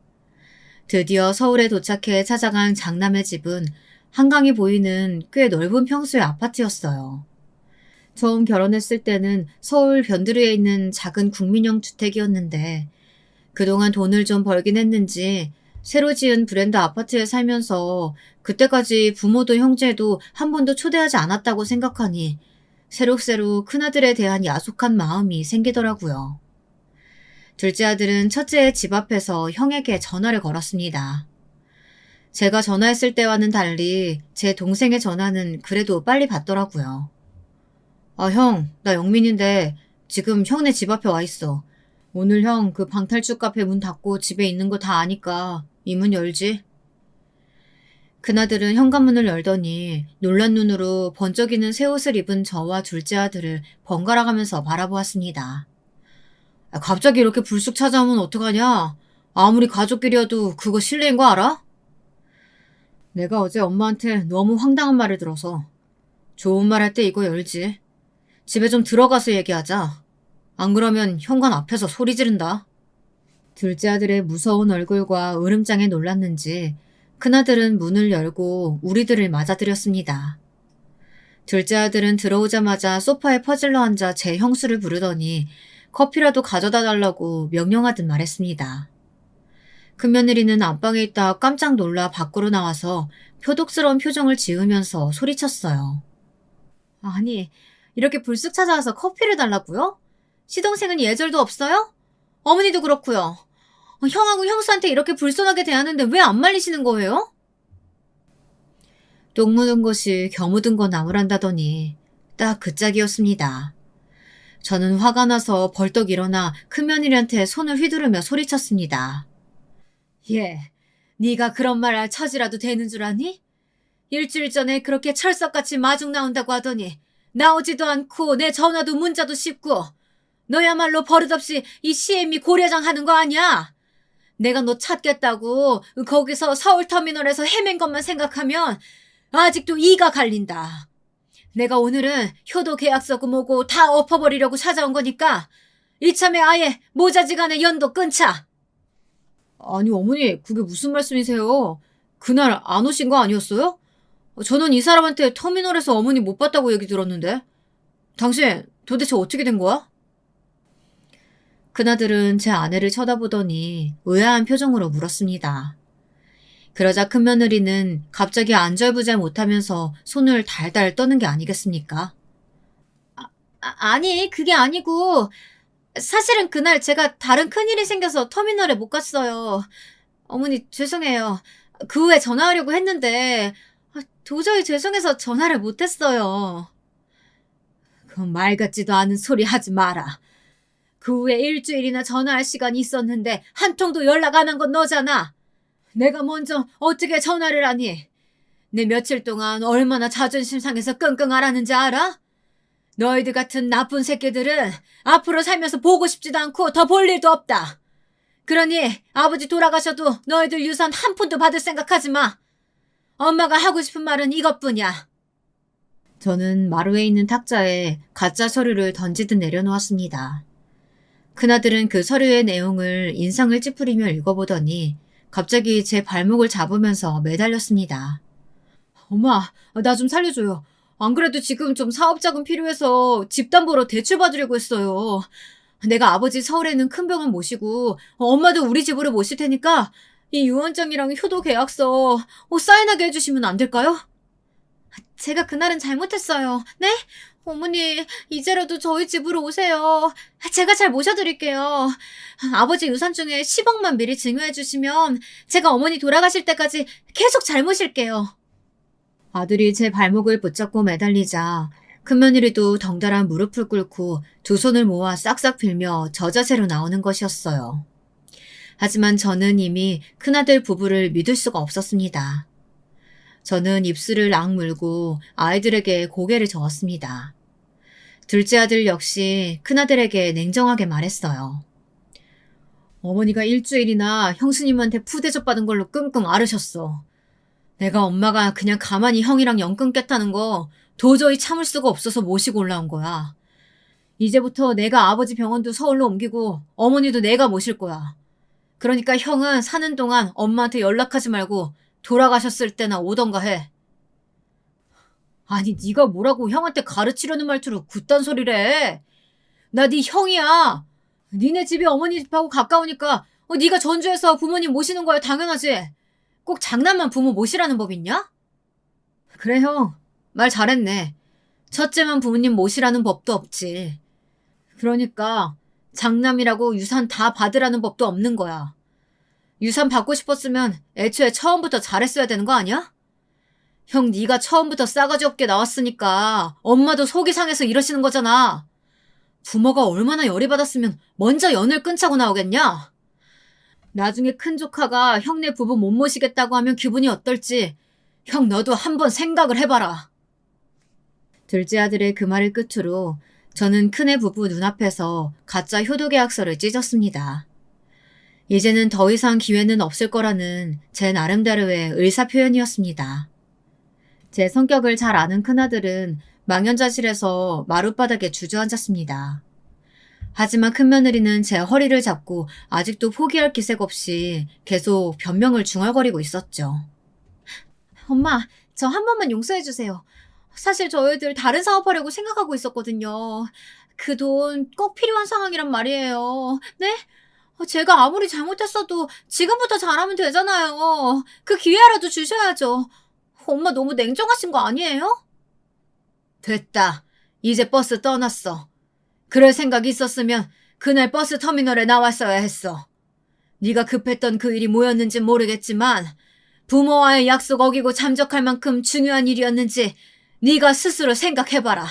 드디어 서울에 도착해 찾아간 장남의 집은 한강이 보이는 꽤 넓은 평수의 아파트였어요. 처음 결혼했을 때는 서울 변두리에 있는 작은 국민형 주택이었는데 그동안 돈을 좀 벌긴 했는지 새로 지은 브랜드 아파트에 살면서 그때까지 부모도 형제도 한 번도 초대하지 않았다고 생각하니 새록새록 큰아들에 대한 야속한 마음이 생기더라고요. 둘째 아들은 첫째의 집 앞에서 형에게 전화를 걸었습니다. 제가 전화했을 때와는 달리 제 동생의 전화는 그래도 빨리 받더라고요. 아, 형, 나 영민인데 지금 형네 집 앞에 와 있어. 오늘 형 그 방탈출 카페 문 닫고 집에 있는 거 다 아니까 이 문 열지? 그나들은 현관문을 열더니 놀란 눈으로 번쩍이는 새 옷을 입은 저와 둘째 아들을 번갈아 가면서 바라보았습니다. 아, 갑자기 이렇게 불쑥 찾아오면 어떡하냐? 아무리 가족끼리여도 그거 실례인 거 알아? 내가 어제 엄마한테 너무 황당한 말을 들어서. 좋은 말 할 때 이거 열지. 집에 좀 들어가서 얘기하자. 안 그러면 현관 앞에서 소리 지른다. 둘째 아들의 무서운 얼굴과 으름장에 놀랐는지 큰아들은 문을 열고 우리들을 맞아들였습니다. 둘째 아들은 들어오자마자 소파에 퍼질러 앉아 제 형수를 부르더니 커피라도 가져다 달라고 명령하듯 말했습니다. 큰며느리는 안방에 있다 깜짝 놀라 밖으로 나와서 표독스러운 표정을 지으면서 소리쳤어요. 아니, 이렇게 불쑥 찾아와서 커피를 달라고요? 시동생은 예절도 없어요? 어머니도 그렇고요. 형하고 형수한테 이렇게 불손하게 대하는데 왜 안 말리시는 거예요? 똥 묻은 것이 겨 묻은 거 나무란다더니 딱 그 짝이었습니다. 저는 화가 나서 벌떡 일어나 큰며느리한테 손을 휘두르며 소리쳤습니다. 예, 네가 그런 말 할 처지라도 되는 줄 아니? 일주일 전에 그렇게 철석같이 마중 나온다고 하더니 나오지도 않고 내 전화도 문자도 씹고 너야말로 버릇없이 이 CM이 고려장 하는 거 아니야? 내가 너 찾겠다고 거기서 서울터미널에서 헤맨 것만 생각하면 아직도 이가 갈린다. 내가 오늘은 효도 계약서고 뭐고 다 엎어버리려고 찾아온 거니까 이참에 아예 모자지간에 연도 끊자. 아니 어머니 그게 무슨 말씀이세요? 그날 안 오신 거 아니었어요? 저는 이 사람한테 터미널에서 어머니 못 봤다고 얘기 들었는데. 당신 도대체 어떻게 된 거야? 그나들은 제 아내를 쳐다보더니 의아한 표정으로 물었습니다. 그러자 큰며느리는 갑자기 안절부절 못하면서 손을 달달 떠는 게 아니겠습니까? 아니 그게 아니고 사실은 그날 제가 다른 큰일이 생겨서 터미널에 못 갔어요. 어머니 죄송해요. 그 후에 전화하려고 했는데 도저히 죄송해서 전화를 못했어요. 그 말 같지도 않은 소리 하지 마라. 그 후에 일주일이나 전화할 시간이 있었는데 한 통도 연락 안 한 건 너잖아. 내가 먼저 어떻게 전화를 하니? 내 며칠 동안 얼마나 자존심 상해서 끙끙 앓았는지 알아? 너희들 같은 나쁜 새끼들은 앞으로 살면서 보고 싶지도 않고 더 볼 일도 없다. 그러니 아버지 돌아가셔도 너희들 유산 한 푼도 받을 생각하지 마. 엄마가 하고 싶은 말은 이것뿐이야. 저는 마루에 있는 탁자에 가짜 서류를 던지듯 내려놓았습니다. 큰아들은 그 서류의 내용을 인상을 찌푸리며 읽어보더니 갑자기 제 발목을 잡으면서 매달렸습니다. 엄마, 나 좀 살려줘요. 안 그래도 지금 좀 사업 자금 필요해서 집담보로 대출 받으려고 했어요. 내가 아버지 서울에 있는 큰 병원 모시고 엄마도 우리 집으로 모실 테니까 이 유언장이랑 효도 계약서 사인하게 해주시면 안 될까요? 제가 그날은 잘못했어요. 네? 어머니, 이제라도 저희 집으로 오세요. 제가 잘 모셔드릴게요. 아버지 유산 중에 10억만 미리 증여해 주시면 제가 어머니 돌아가실 때까지 계속 잘 모실게요. 아들이 제 발목을 붙잡고 매달리자 큰며느리도 덩달아 무릎을 꿇고 두 손을 모아 싹싹 빌며 저자세로 나오는 것이었어요. 하지만 저는 이미 큰아들 부부를 믿을 수가 없었습니다. 저는 입술을 악물고 아이들에게 고개를 저었습니다. 둘째 아들 역시 큰아들에게 냉정하게 말했어요. 어머니가 일주일이나 형수님한테 푸대접 받은 걸로 끙끙 앓으셨어. 내가 엄마가 그냥 가만히 형이랑 연 끊겠다는 거 도저히 참을 수가 없어서 모시고 올라온 거야. 이제부터 내가 아버지 병원도 서울로 옮기고 어머니도 내가 모실 거야. 그러니까 형은 사는 동안 엄마한테 연락하지 말고 돌아가셨을 때나 오던가 해. 아니 네가 뭐라고 형한테 가르치려는 말투로 굿단 소리를 해. 나 네 형이야. 니네 집이 어머니 집하고 가까우니까 네가 전주에서 부모님 모시는 거야 당연하지. 꼭 장남만 부모 모시라는 법 있냐? 그래 형, 말 잘했네. 첫째만 부모님 모시라는 법도 없지. 그러니까 장남이라고 유산 다 받으라는 법도 없는 거야. 유산 받고 싶었으면 애초에 처음부터 잘했어야 되는 거 아니야? 형 네가 처음부터 싸가지 없게 나왔으니까 엄마도 속이 상해서 이러시는 거잖아. 부모가 얼마나 열이 받았으면 먼저 연을 끊자고 나오겠냐? 나중에 큰 조카가 형네 부부 못 모시겠다고 하면 기분이 어떨지 형 너도 한번 생각을 해봐라. 둘째 아들의 그 말을 끝으로 저는 큰애 부부 눈앞에서 가짜 효도계약서를 찢었습니다. 이제는 더 이상 기회는 없을 거라는 제 나름대로의 의사표현이었습니다. 제 성격을 잘 아는 큰아들은 망연자실해서 마룻바닥에 주저앉았습니다. 하지만 큰며느리는 제 허리를 잡고 아직도 포기할 기색 없이 계속 변명을 중얼거리고 있었죠. 엄마, 저 한 번만 용서해주세요. 사실 저희들 다른 사업하려고 생각하고 있었거든요. 그 돈 꼭 필요한 상황이란 말이에요. 네? 제가 아무리 잘못했어도 지금부터 잘하면 되잖아요. 그 기회라도 주셔야죠. 엄마 너무 냉정하신 거 아니에요? 됐다. 이제 버스 떠났어. 그럴 생각이 있었으면 그날 버스 터미널에 나왔어야 했어. 네가 급했던 그 일이 뭐였는지 모르겠지만 부모와의 약속 어기고 잠적할 만큼 중요한 일이었는지 네가 스스로 생각해봐라.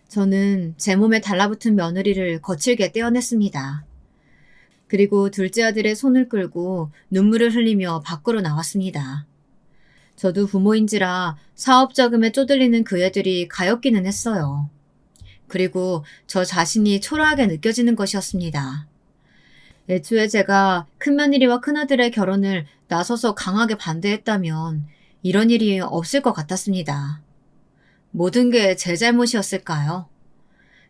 저는 제 몸에 달라붙은 며느리를 거칠게 떼어냈습니다. 그리고 둘째 아들의 손을 끌고 눈물을 흘리며 밖으로 나왔습니다. 저도 부모인지라 사업 자금에 쪼들리는 그 애들이 가엾기는 했어요. 그리고 저 자신이 초라하게 느껴지는 것이었습니다. 애초에 제가 큰며느리와 큰아들의 결혼을 나서서 강하게 반대했다면 이런 일이 없을 것 같았습니다. 모든 게 제 잘못이었을까요?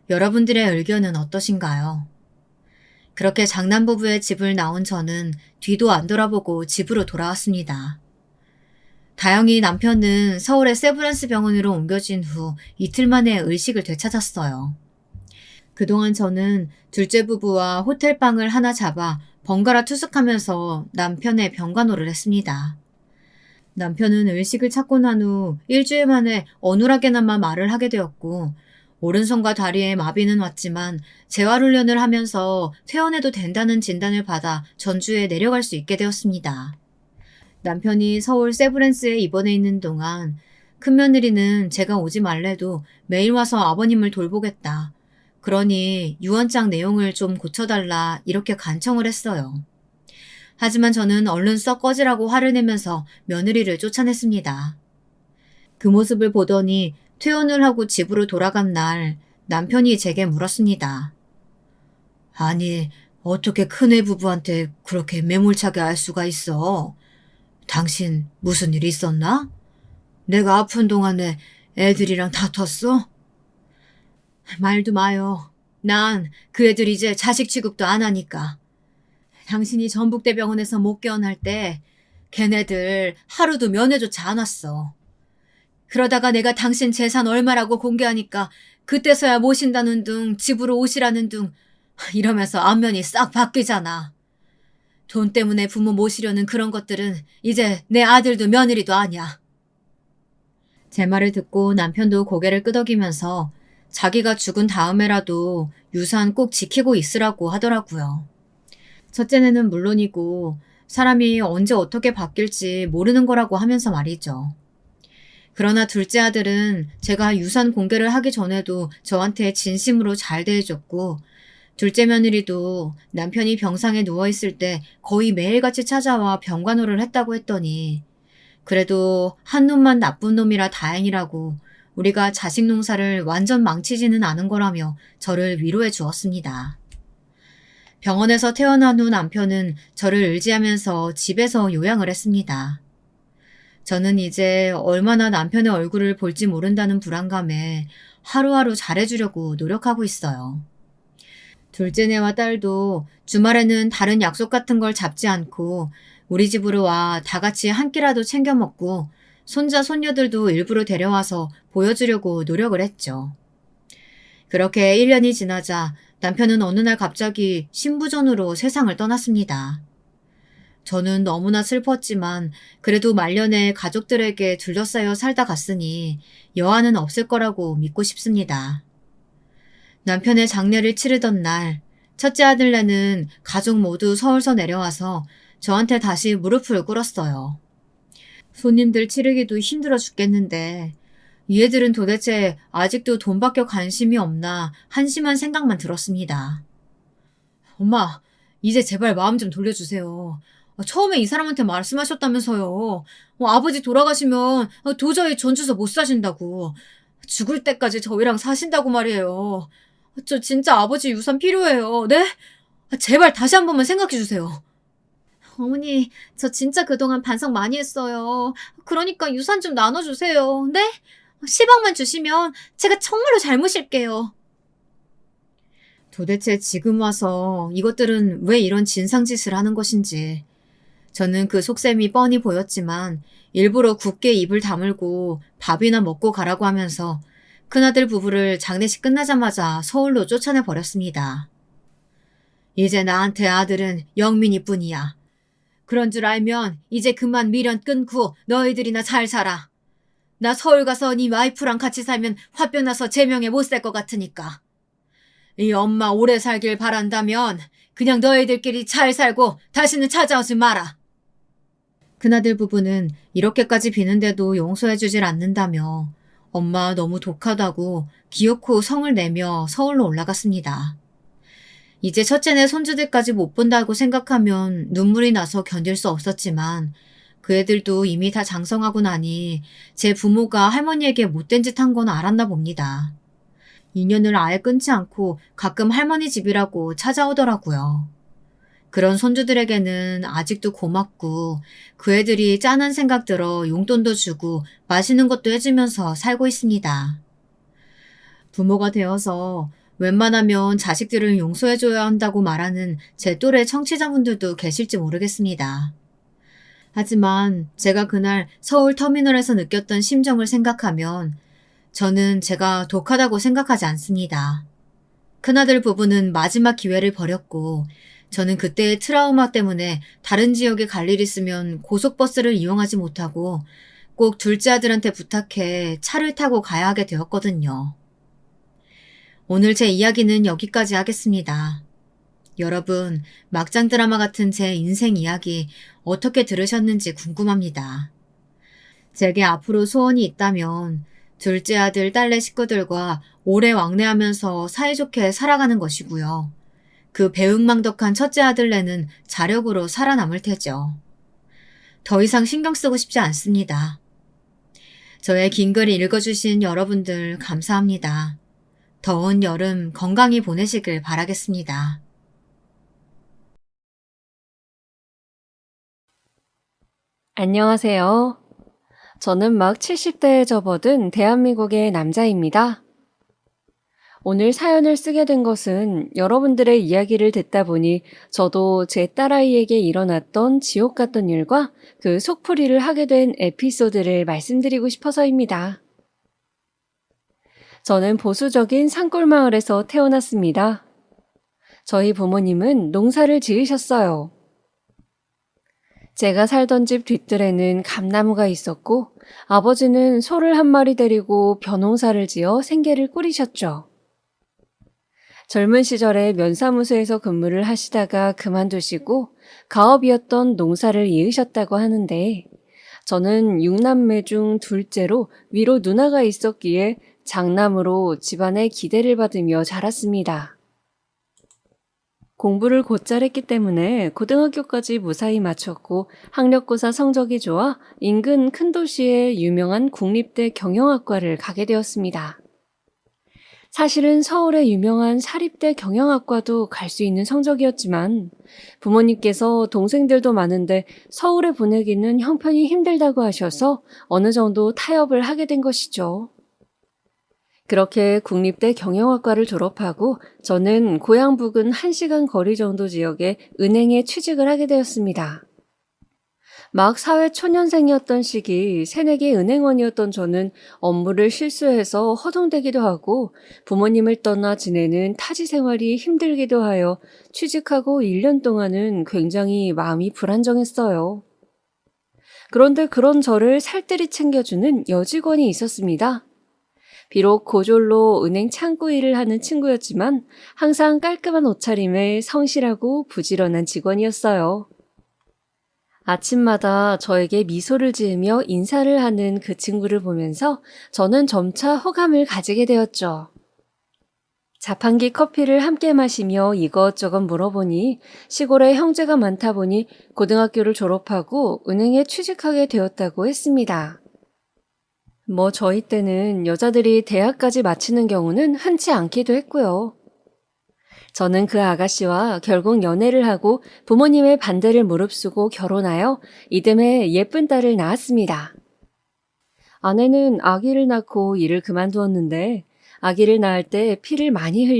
여러분들의 의견은 어떠신가요? 그렇게 장남부부의 집을 나온 저는 뒤도 안 돌아보고 집으로 돌아왔습니다. 다행히 남편은 서울의 세브란스 병원으로 옮겨진 후 이틀 만에 의식을 되찾았어요. 그동안 저는 둘째 부부와 호텔방을 하나 잡아 번갈아 투숙하면서 남편의 병간호를 했습니다. 남편은 의식을 찾고 난 후 일주일 만에 어눌하게나마 말을 하게 되었고 오른손과 다리에 마비는 왔지만 재활훈련을 하면서 퇴원해도 된다는 진단을 받아 전주에 내려갈 수 있게 되었습니다. 남편이 서울 세브란스에 입원해 있는 동안 큰며느리는 제가 오지 말래도 매일 와서 아버님을 돌보겠다. 그러니 유언장 내용을 좀 고쳐달라 이렇게 간청을 했어요. 하지만 저는 얼른 썩 꺼지라고 화를 내면서 며느리를 쫓아냈습니다. 그 모습을 보더니 퇴원을 하고 집으로 돌아간 날 남편이 제게 물었습니다. 아니, 어떻게 큰애 부부한테 그렇게 매몰차게 알 수가 있어? 당신 무슨 일 있었나? 내가 아픈 동안에 애들이랑 다퉜어? 말도 마요. 난 그 애들 이제 자식 취급도 안 하니까. 당신이 전북대병원에서 못 깨어날 때 걔네들 하루도 면회조차 안 왔어. 그러다가 내가 당신 재산 얼마라고 공개하니까 그때서야 모신다는 둥 집으로 오시라는 둥 이러면서 안면이 싹 바뀌잖아. 돈 때문에 부모 모시려는 그런 것들은 이제 내 아들도 며느리도 아니야. 제 말을 듣고 남편도 고개를 끄덕이면서 자기가 죽은 다음에라도 유산 꼭 지키고 있으라고 하더라고요. 첫째는 물론이고 사람이 언제 어떻게 바뀔지 모르는 거라고 하면서 말이죠. 그러나 둘째 아들은 제가 유산 공개를 하기 전에도 저한테 진심으로 잘 대해줬고 둘째 며느리도 남편이 병상에 누워있을 때 거의 매일같이 찾아와 병간호를 했다고 했더니 그래도 한 놈만 나쁜 놈이라 다행이라고 우리가 자식 농사를 완전 망치지는 않은 거라며 저를 위로해 주었습니다. 병원에서 퇴원한 후 남편은 저를 의지하면서 집에서 요양을 했습니다. 저는 이제 얼마나 남편의 얼굴을 볼지 모른다는 불안감에 하루하루 잘해주려고 노력하고 있어요. 둘째네와 딸도 주말에는 다른 약속 같은 걸 잡지 않고 우리 집으로 와 다 같이 한 끼라도 챙겨 먹고 손자 손녀들도 일부러 데려와서 보여주려고 노력을 했죠. 그렇게 1년이 지나자 남편은 어느 날 갑자기 신부전으로 세상을 떠났습니다. 저는 너무나 슬펐지만 그래도 말년에 가족들에게 둘러싸여 살다 갔으니 여한은 없을 거라고 믿고 싶습니다. 남편의 장례를 치르던 날 첫째 아들네는 가족 모두 서울서 내려와서 저한테 다시 무릎을 꿇었어요. 손님들 치르기도 힘들어 죽겠는데 이 애들은 도대체 아직도 돈밖에 관심이 없나 한심한 생각만 들었습니다. 엄마, 이제 제발 마음 좀 돌려주세요. 처음에 이 사람한테 말씀하셨다면서요. 아버지 돌아가시면 도저히 전주서 못 사신다고. 죽을 때까지 저희랑 사신다고 말이에요. 저 진짜 아버지 유산 필요해요. 네? 제발 다시 한 번만 생각해 주세요. 어머니, 저 진짜 그동안 반성 많이 했어요. 그러니까 유산 좀 나눠주세요. 네? 10억만 주시면 제가 정말로 잘 모실게요. 도대체 지금 와서 이것들은 왜 이런 진상짓을 하는 것인지. 저는 그 속셈이 뻔히 보였지만 일부러 굳게 입을 다물고 밥이나 먹고 가라고 하면서 큰아들 부부를 장례식 끝나자마자 서울로 쫓아내 버렸습니다. 이제 나한테 아들은 영민이 뿐이야. 그런 줄 알면 이제 그만 미련 끊고 너희들이나 잘 살아. 나 서울 가서 네 와이프랑 같이 살면 화병 나서 제명에 못 살 것 같으니까. 이 엄마 오래 살길 바란다면 그냥 너희들끼리 잘 살고 다시는 찾아오지 마라. 큰아들 부부는 이렇게까지 비는데도 용서해주질 않는다며 엄마 너무 독하다고 기어코 성을 내며 서울로 올라갔습니다. 이제 첫째네 손주들까지 못 본다고 생각하면 눈물이 나서 견딜 수 없었지만 그 애들도 이미 다 장성하고 나니 제 부모가 할머니에게 못된 짓 한 건 알았나 봅니다. 인연을 아예 끊지 않고 가끔 할머니 집이라고 찾아오더라고요. 그런 손주들에게는 아직도 고맙고 그 애들이 짠한 생각 들어 용돈도 주고 맛있는 것도 해주면서 살고 있습니다. 부모가 되어서 웬만하면 자식들을 용서해줘야 한다고 말하는 제 또래 청취자분들도 계실지 모르겠습니다. 하지만 제가 그날 서울 터미널에서 느꼈던 심정을 생각하면 저는 제가 독하다고 생각하지 않습니다. 큰아들 부부는 마지막 기회를 버렸고 저는 그때의 트라우마 때문에 다른 지역에 갈 일 있으면 고속버스를 이용하지 못하고 꼭 둘째 아들한테 부탁해 차를 타고 가야 하게 되었거든요. 오늘 제 이야기는 여기까지 하겠습니다. 여러분, 막장 드라마 같은 제 인생 이야기 어떻게 들으셨는지 궁금합니다. 제게 앞으로 소원이 있다면 둘째 아들, 딸내 식구들과 오래 왕래하면서 사이좋게 살아가는 것이고요. 그 배은망덕한 첫째 아들내는 자력으로 살아남을 테죠. 더 이상 신경 쓰고 싶지 않습니다. 저의 긴 글 읽어주신 여러분들 감사합니다. 더운 여름 건강히 보내시길 바라겠습니다. 안녕하세요. 저는 막 70대에 접어든 대한민국의 남자입니다. 오늘 사연을 쓰게 된 것은 여러분들의 이야기를 듣다 보니 저도 제 딸아이에게 일어났던 지옥 같던 일과 그 속풀이를 하게 된 에피소드를 말씀드리고 싶어서입니다. 저는 보수적인 산골마을에서 태어났습니다. 저희 부모님은 농사를 지으셨어요. 제가 살던 집 뒷뜰에는 감나무가 있었고 아버지는 소를 한 마리 데리고 벼농사를 지어 생계를 꾸리셨죠. 젊은 시절에 면사무소에서 근무를 하시다가 그만두시고 가업이었던 농사를 이으셨다고 하는데 저는 6남매 중 둘째로 위로 누나가 있었기에 장남으로 집안의 기대를 받으며 자랐습니다. 공부를 곧잘 했기 때문에 고등학교까지 무사히 마쳤고 학력고사 성적이 좋아 인근 큰 도시의 유명한 국립대 경영학과를 가게 되었습니다. 사실은 서울의 유명한 사립대 경영학과도 갈 수 있는 성적이었지만 부모님께서 동생들도 많은데 서울에 보내기는 형편이 힘들다고 하셔서 어느 정도 타협을 하게 된 것이죠. 그렇게 국립대 경영학과를 졸업하고 저는 고향 부근 1시간 거리 정도 지역의 은행에 취직을 하게 되었습니다. 막 사회 초년생이었던 시기 새내기 은행원이었던 저는 업무를 실수해서 허둥대기도 하고 부모님을 떠나 지내는 타지 생활이 힘들기도 하여 취직하고 1년 동안은 굉장히 마음이 불안정했어요. 그런데 그런 저를 살뜰히 챙겨주는 여직원이 있었습니다. 비록 고졸로 은행 창구 일을 하는 친구였지만 항상 깔끔한 옷차림에 성실하고 부지런한 직원이었어요. 아침마다 저에게 미소를 지으며 인사를 하는 그 친구를 보면서 저는 점차 호감을 가지게 되었죠. 자판기 커피를 함께 마시며 이것저것 물어보니 시골에 형제가 많다 보니 고등학교를 졸업하고 은행에 취직하게 되었다고 했습니다. 저희 때는 여자들이 대학까지 마치는 경우는 흔치 않기도 했고요. 저는 그 아가씨와 결국 연애를 하고 부모님의 반대를 무릅쓰고 결혼하여 이듬해 예쁜 딸을 낳았습니다. 아내는 아기를 낳고 일을 그만두었는데 아기를 낳을 때 피를 많이